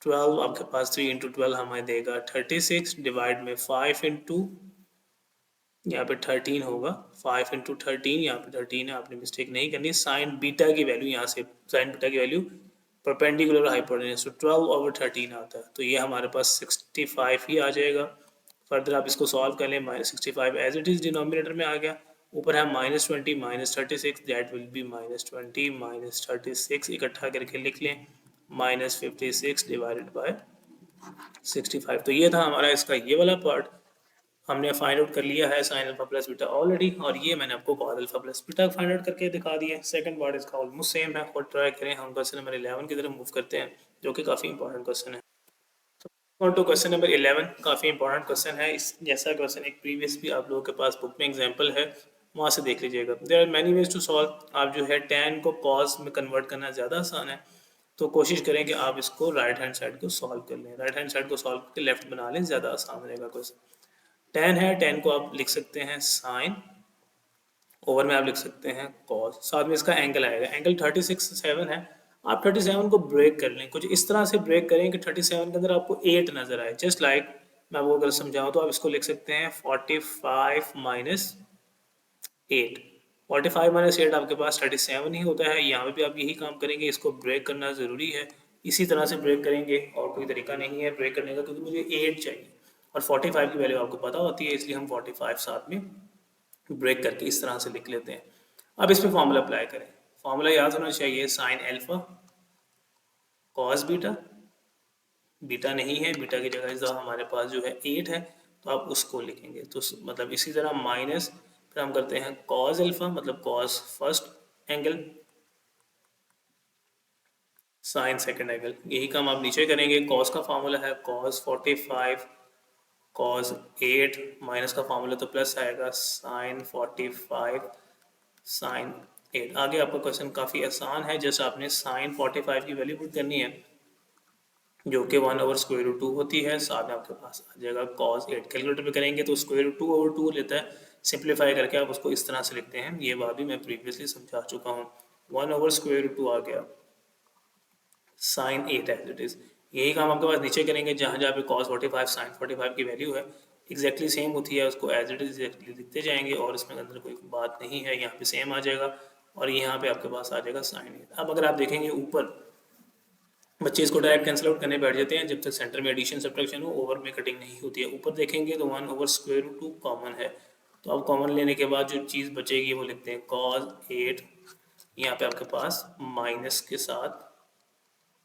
12 आपके पास 3 इंटू 12 हमें देगा 36, डिवाइड में 5 इंटू यहाँ पे 13 होगा, 5 इंटू 13, यहाँ पे 13 है, आपने मिस्टेक नहीं करनी। साइन बीटा की वैल्यू यहाँ से, साइन बीटा की वैल्यू परपेंडिकुलर हाइपोटेन्यूज, तो 12/13 आता है, तो ये हमारे पास 65 ही आ जाएगा। फर्दर आप इसको सॉल्व कर लें, -65 एज इट इज डिनोमिनेटर में आ गया, ऊपर है -20 -36, दैट विल बी -20 -36, इकट्ठा करके लिख लें, -56 डिवाइडेड बाय 65। तो ये था हमारा इसका ये वाला पार्ट, हमने फाइंड आउट कर लिया है sign alpha plus beta already, और ये मैंने आपको cos alpha plus beta find out करके दिखा दिया है। सेकंड पार्ट इसका ऑलमोस्ट सेम है, और ट्राई करें हम क्वेश्चन नंबर 11 की तरफ मूव करते हैं, जो कि काफ़ी इंपॉर्टेंट क्वेश्चन है। और तो क्वेश्चन नंबर 11 काफ़ी इंपॉर्टेंट क्वेश्चन है। इस जैसा क्वेश्चन एक प्रीवियस भी आप लोगों के पास बुक में एग्जाम्पल है, वहाँ से देख लीजिएगा। There are many ways to solve. आप जो है tan को cos में कन्वर्ट करना ज़्यादा आसान है, तो कोशिश करें कि आप इसको राइट हैंड साइड को सॉल्व कर लें। राइट हैंड साइड को सॉल्व करके लेफ्ट बना लें, ज़्यादा आसान रहेगा क्वेश्चन। tan है, tan को आप लिख सकते हैं साइन, ओवर में आप लिख सकते हैं कॉस, साथ में इसका एंगल आएगा, एंगल 36.7 है। आप 37 को ब्रेक कर लें, कुछ इस तरह से ब्रेक करें कि 37 के अंदर आपको 8 नजर आए। जस्ट लाइक मैं आपको अगर समझाऊं तो आप इसको लिख सकते हैं 45 माइनस 8। 45 माइनस 8 आपके पास 37 ही होता है। यहाँ पे भी आप यही काम करेंगे, इसको ब्रेक करना ज़रूरी है। इसी तरह से ब्रेक करेंगे, और कोई तरीका नहीं है ब्रेक करने का, क्योंकि मुझे 8 चाहिए और 45 की वैल्यू आपको पता होती है, इसलिए हम 45 साथ में ब्रेक करके इस तरह से लिख लेते हैं। अब इस पर फॉर्मूला अप्लाई करें। फॉर्मूला याद होना चाहिए, sign alpha cos beta, beta नहीं है, बीटा की जगह इस दफ़ा हमारे पास जो है 8 है, तो आप उसको लिखेंगे। तो मतलब इसी तरह माइनस, फिर हम करते हैं कॉस अल्फा, मतलब cos first angle, sine second angle. यही काम आप नीचे करेंगे। कॉस का फार्मूला है कॉस 45 कॉस 8 माइनस का फार्मूला तो प्लस आएगा साइन 45 साइन 8। आगे आपका क्वेश्चन काफ़ी आसान है। जैसे आपने साइन 45 की वैल्यू पुट करनी है जो कि 1/√2 होती है। साथ में आपके पास आ जाएगा cos 8। कैलकुलेटर पे करेंगे तो √2/2 लेता है। सिंप्लीफाई करके आप उसको इस तरह से लिखते हैं। ये बात भी मैं प्रीवियसली समझा चुका हूँ। 1/√2 आ गया साइन 8 एज इट इज़। यही काम आपके पास नीचे करेंगे। जहाँ जहाँ पे cos 45 साइन 45 की वैल्यू है एग्जैक्टली सेम होती है, उसको एज इट इज़ लिखते जाएंगे और इसमें अंदर कोई बात नहीं है। यहाँ पे सेम आ जाएगा और यहाँ पे आपके पास आ जाएगा साइन 8। अब अगर आप देखेंगे ऊपर, बच्चे इसको डायरेक्ट कैंसिल आउट करने बैठ जाते हैं जब तक सेंटर में एडिशन सब्ट्रैक्शन हो, ओवर में कटिंग नहीं होती है। ऊपर देखेंगे तो 1/√2 कॉमन है, तो अब कॉमन लेने के बाद जो चीज़ बचेगी वो लिखते हैं cos 8। यहाँ पे आपके पास माइनस के साथ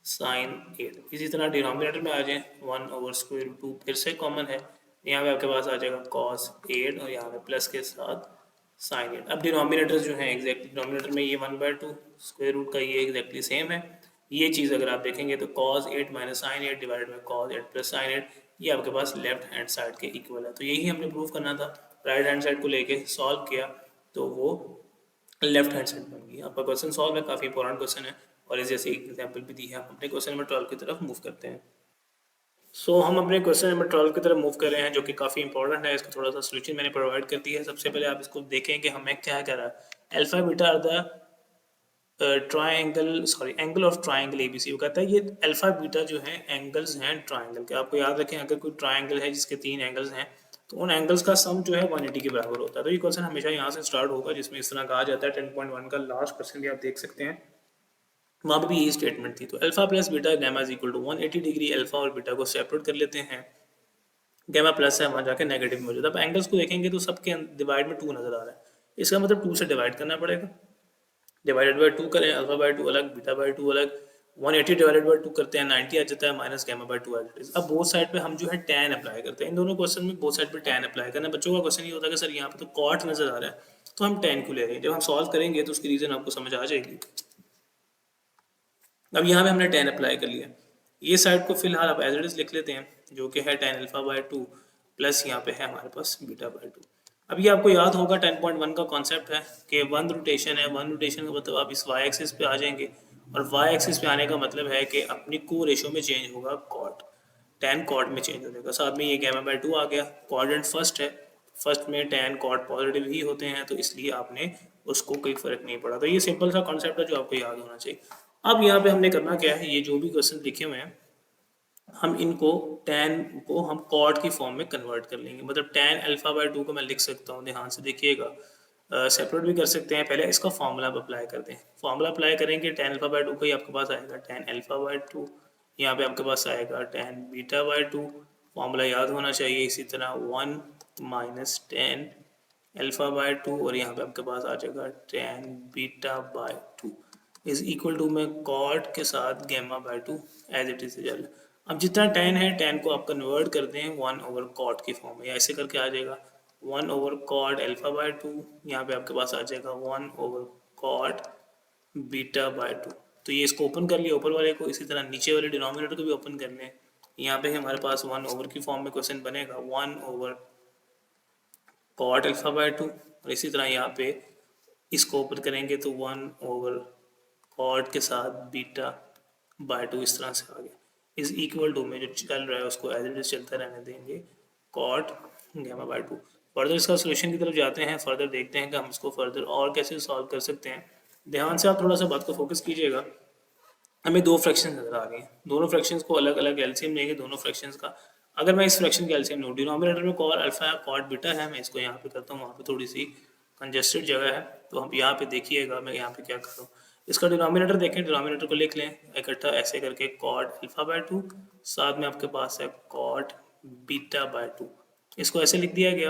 साइन 8। इसी तरह डिनोमिनेटर में आ जाए 1/√2 फिर से कॉमन है। यहाँ पे आपके पास आ जाएगा cos 8 और यहाँ पे प्लस के साथ साइन 8। अब डिनोमिनेटर जो है एग्जैक्टली डिनोमिनेटर में ये 1/2 स्क्वायर रूट का ये एग्जैक्टली सेम है। ये चीज़ अगर आप देखेंगे तो cos 8 minus sine 8 divided by cos 8 plus sine 8 ये आपके पास लेफ्ट हैंड साइड के इक्वल है। तो यही हमने प्रूव करना था। राइट हैंड साइड को लेके सॉल्व किया तो वो लेफ्ट हैंड साइड बन गई। आपका क्वेश्चन सॉल्व है, काफ़ी इंपॉर्टेंट क्वेश्चन है और इस जैसे एग्जाम्पल भी दी है। हम अपने क्वेश्चन नंबर 12 की तरफ मूव करते हैं। हम अपने क्वेश्चन नंबर 12 की तरफ मूव कर रहे हैं जो कि काफ़ी इंपॉर्टेंट है। इसका थोड़ा सा सोल्यूशन मैंने प्रोवाइड कर दिया है। सबसे पहले आप इसको देखें कि हमें क्या कह रहा है। Alpha beta are the angle of triangle ABC. वो कहता है ये अल्फा बीटा जो है एंगल्स हैं ट्राइंगल के। आपको याद रखें अगर कोई ट्राइंगल है जिसके 3 एंगल्स हैं तो उन एंगल्स का सम जो है 180 के बराबर होता है। तो ये क्वेश्चन हमेशा यहाँ से स्टार्ट होगा जिसमें इस तरह कहा जाता है। 10.1 का लास्ट क्वेश्चन भी आप देख सकते हैं, वहाँ पे भी यही स्टेटमेंट थी। तो alpha plus beta gamma is equal to 180 degree. Alpha और बीटा को सेपरेट कर लेते हैं, गैमा प्लस है वहाँ जाके नेगेटिव में हो जाता है। अब एंगल्स को देखेंगे तो सबके डिवाइड में 2 नजर आ रहा है, इसका मतलब 2 से डिवाइड करना पड़ेगा। डिवाइडेड बाई 2 करें, अल्फा बाई 2 अलग बीटा बाई 2 अलग। 180 डिवाइडेड बाई 2 करते हैं 90 आ जाता है minus gamma by 2 as it is. अब बोथ साइड पे हम जो है tan अप्लाई करते हैं। इन दोनों क्वेश्चन में बोथ साइड पे tan अप्लाई करना। बच्चों का क्वेश्चन ये होता है कि सर यहाँ पे तो cot नजर आ रहा है तो हम tan क्यों ले रहे हैं। जब हम सॉल्व करेंगे तो उसकी रीजन आपको समझ आ जाएगी। अब यहाँ पे हमने tan अप्लाई कर लिया, ये साइड को फिलहाल आप एज इट इज लिख लेते हैं जो कि है tan अल्फा बाई 2 प्लस यहाँ पे है हमारे पास बीटा बाई 2। अब ये आपको याद होगा 10.1 का कॉन्सेप्ट है कि वन रोटेशन है। वन रोटेशन का मतलब आप इस वाई एक्सिस पे आ जाएंगे और वाई एक्सिस पे आने का मतलब है कि अपनी को रेशो में चेंज होगा कॉट, tan कॉट में चेंज हो जाएगा। साथ में ये गैमा बाई 2 आ गया। क्वाड्रेंट फर्स्ट है, फर्स्ट में tan कॉट पॉजिटिव ही होते हैं तो इसलिए आपने उसको कोई फर्क नहीं पड़ा। तो ये सिंपल सा कॉन्सेप्ट है जो आपको याद होना चाहिए। अब यहाँ पे हमने करना क्या है, ये जो भी क्वेश्चन लिखे हुए हैं हम इनको tan को हम कॉट की फॉर्म में कन्वर्ट कर लेंगे। मतलब tan अल्फा बाई 2 को मैं लिख सकता हूँ, ध्यान से देखिएगा, सेपरेट भी कर सकते हैं। पहले इसका फॉर्मूला आप अप्लाई करते हैं। फॉर्मूला अप्लाई करेंगे tan अल्फा बाई 2 का ही आपके पास आएगा tan अल्फा बाई 2। यहाँ पे आपके पास आएगा tan बीटा बाई 2। फॉर्मूला याद होना चाहिए। इसी तरह 1 माइनस tan अल्फा बाई 2 और यहाँ पे आपके पास आ जाएगा tan beta by 2 is equal to में कॉट के साथ gamma by 2 as it is. अब जितना tan है tan को आप कन्वर्ट कर दें 1/cot की फॉर्म में, या ऐसे करके आ जाएगा 1/cot अल्फा बाई 2। यहाँ पे आपके पास आ जाएगा 1/cot बीटा बाई 2। तो ये इसको ओपन कर लिया ऊपर वाले को, इसी तरह नीचे वाले डिनोमिनेटर को भी ओपन कर लें। यहाँ पे हमारे पास 1/, की फॉर्म में क्वेश्चन बनेगा 1/cot अल्फा बाई 2 और इसी तरह यहाँ पे इसको ओपन करेंगे तो 1/cot के साथ बीटा बाई 2 इस तरह से आ गया। इज इक्वल टू में जो चल रहा है उसको एज इट इज चलता रहने देंगे कॉट गैमा बाई 2। फर्दर इसका सोल्यूशन की तरफ जाते हैं, फर्दर देखते हैं कि हम इसको फर्दर और कैसे सॉल्व कर सकते हैं। ध्यान से आप थोड़ा सा बात को फोकस कीजिएगा। हमें 2 फ्रैक्शन नजर आ रही हैं, दोनों फ्रैक्शंस को अलग अलग एलसीएम लेंगे दोनों फ्रैक्शंस का। अगर मैं इस फ्रैक्शन का एलसीएम लूँ, डिनोमिनेटर में कॉट अल्फा कॉट बीटा है, मैं इसको यहाँ पे करता हूँ, वहाँ पे थोड़ी सी कंजेस्टेड जगह है तो हम यहाँ पे देखिएगा मैं यहाँ पे क्या कर रहा हूँ। इसका डिनोमिनेटर देखें, डिनोमिनेटर को लिख लें इकट्ठा ऐसे करके कॉट अल्फा बाई 2, साथ में आपके पास है कॉट बीटा बाई 2, इसको ऐसे लिख दिया गया।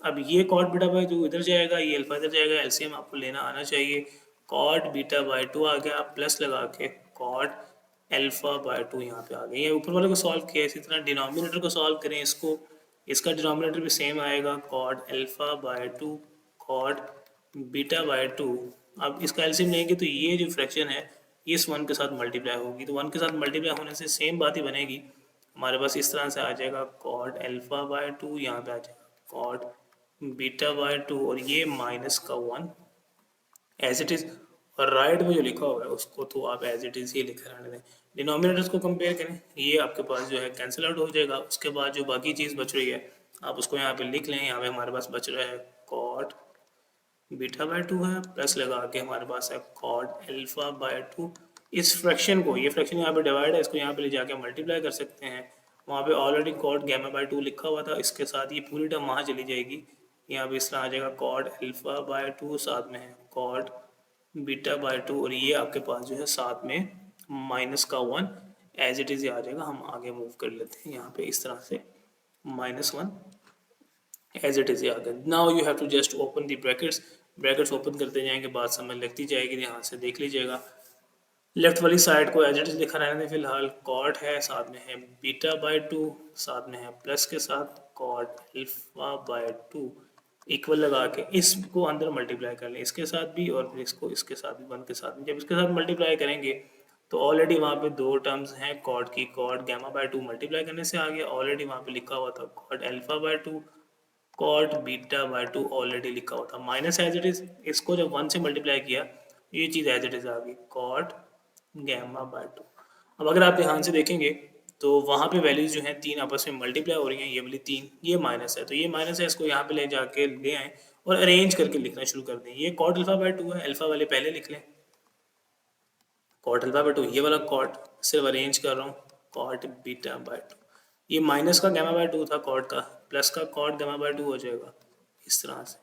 अब ये कॉट बीटा बाई 2 इधर जाएगा, ये अल्फा इधर जाएगा, एलसीएम आपको लेना आना चाहिए। कॉट बीटा बाई 2 आ गया, प्लस लगा के कॉट अल्फा बाई 2 यहाँ पे आ गया। ये ऊपर वाले को सॉल्व किया, इसी तरह डिनोमिनेटर को सॉल्व करें इसको, इसका डिनोमिनेटर भी सेम आएगा cot alpha by 2 cot beta by 2। अब इसका एलसीएम लेंगे तो ये जो फ्रैक्शन है ये इस 1 के साथ मल्टीप्लाई होगी, तो 1 के साथ मल्टीप्लाई होने से सेम बात ही बनेगी, हमारे पास इस तरह से आ जाएगा कॉट अल्फा बाय 2, यहाँ पे आ जाएगा कॉट बीटा बाय 2 और ये माइनस का 1 एज इट इज़, और राइट में जो लिखा हुआ है उसको तो आप एज इट इज़ ही लिख रहने दें। डिनोमिनेटर्स को कंपेयर करें, ये आपके पास जो है कैंसिल आउट हो जाएगा, उसके बाद जो बाकी चीज़ बच रही है आप उसको यहाँ पे लिख लें। यहाँ पे हमारे पास बच रहा है कॉट बीटा बाय 2 है, प्लस लगा के हमारे पास है कॉट अल्फा बाय 2। इस फ्रैक्शन को, ये फ्रैक्शन यहाँ पे डिवाइड है, इसको यहाँ पे ले जाके मल्टीप्लाई कर सकते हैं। वहाँ पे ऑलरेडी कॉट गैमा बाय 2 लिखा हुआ था, इसके साथ ये पूरी टर्म वहाँ चली जाएगी, यहाँ पे इस तरह आ जाएगा कॉट अल्फा बाय 2, साथ में है कॉट बीटा बाय 2 और ये आपके पास जो है साथ में माइनस का 1 एज इट इज़ आ जाएगा। हम आगे मूव कर लेते हैं यहाँ पे इस तरह से -1 एज इट इज़ आ गया। Now you have to just open the brackets, brackets open करते जाएंगे, बात समझ लगती जाएगी। यहाँ से देख लीजिएगा लेफ्ट वाली साइड को एज इट इज़ लिखा रहने फिलहाल, कॉट है, साथ में है बीटा बाय 2, साथ में है प्लस के साथ कॉट अल्फा बाय 2, इक्वल लगा के इसको अंदर मल्टीप्लाई कर लें, इसके साथ भी और फिर इसको इसके साथ भी, 1 के साथ भी। जब इसके साथ मल्टीप्लाई करेंगे तो ऑलरेडी वहाँ पे दो टर्म्स हैं कॉट की, कॉट गैमा बाय 2 मल्टीप्लाई करने से आ गया, ऑलरेडी वहाँ पे लिखा हुआ था cot alpha by 2, cot beta by 2 already लिखा हुआ था, माइनस एज इट इज़, इसको जब 1 से मल्टीप्लाई किया ये चीज़ एज इट इज़ आ गई कॉट गैमा बाय 2। अब अगर आप ध्यान से देखेंगे तो वहाँ पे वैल्यूज जो हैं तीन आपस में मल्टीप्लाई हो रही हैं, ये वाली 3, ये माइनस है, तो ये माइनस है, इसको यहाँ पे ले जाके ले आए और अरेंज करके लिखना शुरू कर दें। ये कॉट अल्फा बाय 2 है, अल्फा वाले पहले लिख लें, कॉट अल्फा बाय 2, ये वाला कॉट सिर्फ अरेंज कर रहा हूँ, कॉट बीटा बाय 2, ये माइनस का गैमा बाय 2 था कॉट का, प्लस का कॉट गैमा बाय 2 हो जाएगा इस तरह से,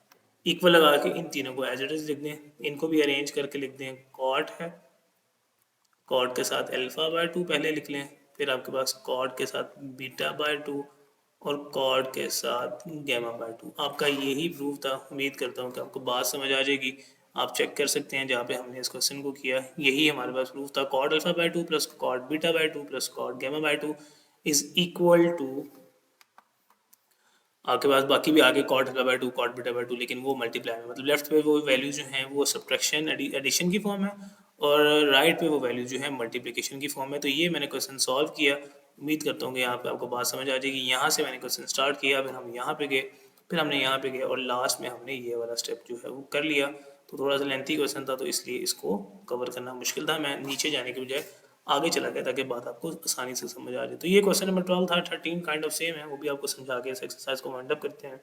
इक्वल लगा के इन तीनों को एज इट इज लिख दें, इनको भी अरेंज करके लिख दें, कॉट है, कॉट के साथ अल्फा बाय 2 पहले लिख लें, फिर आपके पास कॉट के साथ बीटा बाय 2 और कॉट के साथ गैमा बाय 2। आपका यही प्रूफ था, उम्मीद करता हूँ कि आपको बात समझ आ जाएगी। आप चेक कर सकते हैं जहाँ पे हमने इस क्वेश्चन को किया, यही हमारे पास प्रूफ था, cot alpha by 2 plus cot beta by 2 plus cot gamma by 2 is equal to, आपके पास बाकी भी आगे cot alpha by 2 cot beta by 2, लेकिन वो मल्टीप्लाई में, मतलब लेफ्ट पे वो वैल्यू जो है वो सब्ट्रैक्शन एडिशन की फॉर्म है और राइट पे वो वैल्यू जो है मल्टीप्लिकेशन की फॉर्म है। तो ये मैंने क्वेश्चन सॉल्व किया, उम्मीद करता हूँ कि यहाँ पे आपको बात समझ आ जाएगी। यहाँ से मैंने क्वेश्चन स्टार्ट किया, फिर हम यहाँ पे गए, फिर हमने यहाँ पे गए और लास्ट में हमने ये वाला स्टेप जो है वो कर लिया। तो थोड़ा सा लेंथी क्वेश्चन था तो इसलिए इसको कवर करना मुश्किल था, मैं नीचे जाने के बजाय आगे चला गया ताकि बात आपको आसानी से समझ आ जाए। तो ये क्वेश्चन नंबर 12 था, 13 काइंड ऑफ सेम है, वो भी आपको समझा के इस एक्सरसाइज को वाइंड अप करते हैं।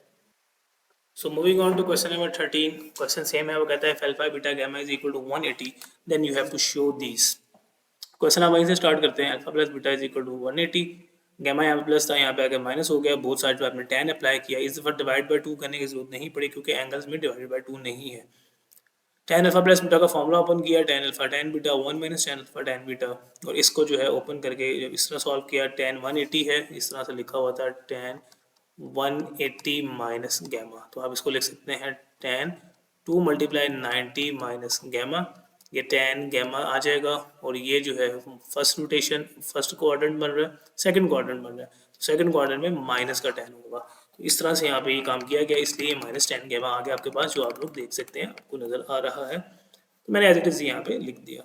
So moving on to question number 13, question same है, वो कहता है if alpha beta gamma is equal to 180 then you have to show this. Question आप वहीं से स्टार्ट करते हैं, alpha plus beta is equal to 180, gamma यहाँ पे प्लस था, यहाँ पे आके माइनस हो गया, बोथ साइड पे आपने tan अप्लाई किया, इस दफा डिवाइड बाय 2 करने की जरूरत नहीं पड़ी क्योंकि एंगल्स में डिवाइड बाय 2 नहीं है। tan अल्फा प्लस बीटा का फॉर्मूला ओपन किया, tan alpha tan beta 1 minus tan alpha tan beta, और इसको जो है ओपन करके जब इस तरह सॉल्व किया, tan 180 है, इस तरह से लिखा हुआ था tan 180 माइनस गैमा, तो आप इसको लिख सकते हैं tan 2 मल्टीप्लाई 90 माइनस गैमा, ये tan गैमा आ जाएगा और ये जो है फर्स्ट रोटेशन फर्स्ट क्वाड्रेंट बन रहा है, सेकंड क्वाड्रेंट बन रहा है, तो सेकंड क्वाड्रेंट में माइनस का tan होगा, तो इस तरह से यहाँ पे ये काम किया गया, इसलिए माइनस tan गैमा आ गया आपके पास, जो आप लोग देख सकते हैं आपको नज़र आ रहा है। तो मैंने एज इट इज़ यहाँ पे लिख दिया।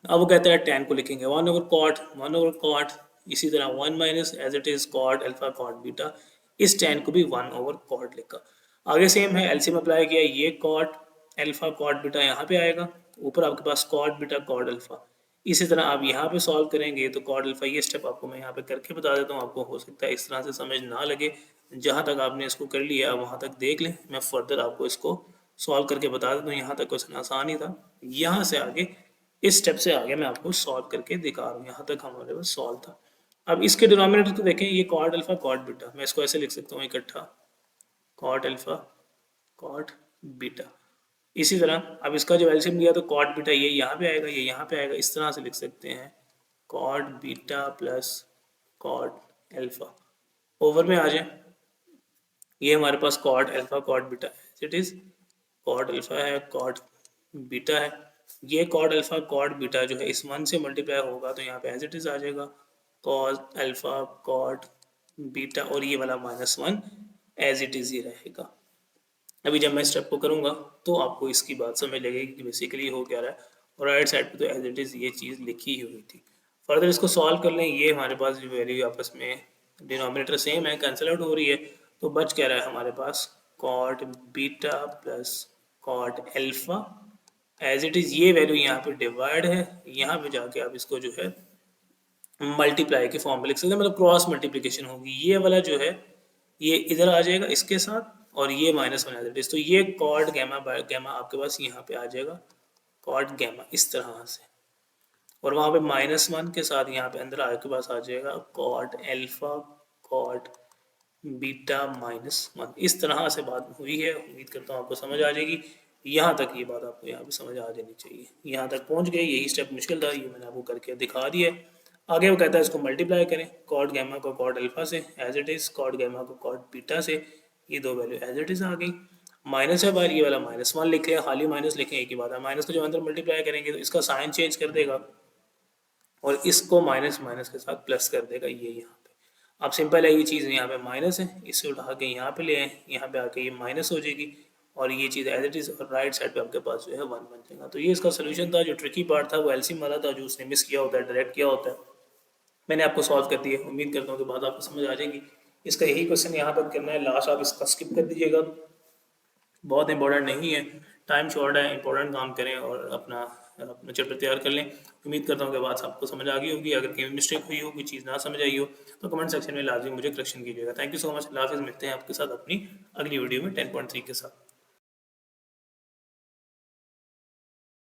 अब वो कहता है tan को लिखेंगे 1/cot, इसी तरह 1 minus as it is cot alpha cot beta, इस tan को भी 1/cot लिखा। आगे सेम है, एलसीएम अप्लाई किया, ये cot अल्फा cot बीटा यहाँ पे आएगा, ऊपर आपके पास cot बीटा cot अल्फा, इसी तरह आप यहाँ पे सॉल्व करेंगे तो cot अल्फा, ये स्टेप आपको मैं यहाँ पे करके बता देता हूँ, आपको हो सकता है इस तरह से समझ ना लगे, जहाँ तक आपने इसको कर लिया वहाँ तक देख लें, मैं फर्दर आपको इसको सॉल्व करके बता देता हूँ। यहाँ तक क्वेश्चन आसान ही था, यहाँ से आगे इस स्टेप से आगे मैं आपको सॉल्व करके दिखा रहा हूँ, यहाँ तक हमारे पास सॉल्व था। अब इसके डिनोमिनेटर को देखें, ये कॉट अल्फा कॉट बीटा, मैं इसको ऐसे लिख सकता हूँ इकट्ठा, कॉट अल्फा कॉट बीटा, इसी तरह अब इसका जो एलसीएम लिया तो कॉट बीटा ये यहाँ पे आएगा, ये यहाँ पे आएगा, इस तरह से लिख सकते हैं cot beta plus cot alpha, over में आ जाए, ये हमारे पास cot alpha cot beta it is, cot alpha है कॉट बीटा है, ये कॉट अल्फा कॉट बीटा जो है इस 1 से मल्टीप्लाई होगा तो यहाँ पे एज इट इज आ जाएगा कॉट अल्फा कॉट बीटा, और ये वाला -1 एज इट इज ही रहेगा। अभी जब मैं स्टेप को करूँगा तो आपको इसकी बात समझ लगेगी कि बेसिकली हो क्या रहा है और राइट साइड पे तो एज इट इज़ ये चीज़ लिखी ही हुई थी। फर्दर इसको सॉल्व कर लें, ये हमारे पास जो वैल्यू आपस में डिनोमिनेटर सेम है, कैंसिल आउट हो रही है, तो बच क्या रहा है हमारे पास cot beta plus cot alpha as it is. ये वैल्यू यहाँ पे डिवाइड है, यहाँ पे जाके आप इसको जो है मल्टीप्लाई के फॉर्म में लिख सकते हैं, मतलब क्रॉस मल्टीप्लिकेशन होगी। ये वाला जो है ये इधर आ जाएगा इसके साथ और ये minus one as it is, तो ये कॉट गैमा बाय गैमा आपके पास यहाँ पे आ जाएगा कॉट गैमा इस तरह से, और वहाँ पे -1 के साथ यहाँ पे अंदर आपके पास आ जाएगा कॉट एल्फा कॉट बीटा -1। इस तरह से बात हुई है, उम्मीद करता हूँ आपको समझ आ जाएगी। यहाँ तक ये बात आपको यहाँ पे समझ आ जानी चाहिए। यहाँ तक पहुँच गए, यही स्टेप मुश्किल था, ये मैंने आपको करके दिखा दिया है। आगे वो कहता है इसको मल्टीप्लाई करें कॉट गैमा को कॉट अल्फा से as it is, cot gamma को कॉट बीटा से, ये दो वैल्यू एज इट इज़ आ गई। माइनस है बाहर, ये वाला -1 लिख लिया, खाली माइनस लिखें एक ही बात है। माइनस को जब अंदर मल्टीप्लाई करेंगे तो इसका साइन चेंज कर देगा और इसको माइनस माइनस के साथ प्लस कर देगा, ये यहाँ पे। अब सिंपल है, ये चीज़ यहाँ पे माइनस है, इसे उठा के यहाँ पे ले आए, यहाँ पे आके ये माइनस हो जाएगी और ये चीज़ एज इट इज़, और राइट साइड पे आपके पास जो है 1 बन जाएगा। तो ये इसका सोल्यूशन था। जो ट्रिकी पार्ट था वो एलसीएम वाला था, जो उसने मिस किया होता है, डायरेक्ट किया होता है, मैंने आपको सॉल्व कर दिया। उम्मीद करता हूँ कि बात आपको समझ आ जाएगी। इसका यही क्वेश्चन यहाँ तक करना है, लास्ट आप इसका स्किप कर दीजिएगा, बहुत इंपॉर्टेंट नहीं है, टाइम शॉर्ट है, इंपॉर्टेंट काम करें और अपना अपना चैप्टर तैयार कर लें। उम्मीद करता हूँ कि बात आपको समझ आ गई होगी। अगर कहीं मिस्टेक हुई हो, कोई चीज़ ना समझ आई हो, तो कमेंट सेक्शन में लाजमी मुझे करेक्शन कीजिएगा। Thank you so much. अल्लाह हाफिज़, मिलते हैं आपके साथ अपनी अगली वीडियो में 10.3 के साथ।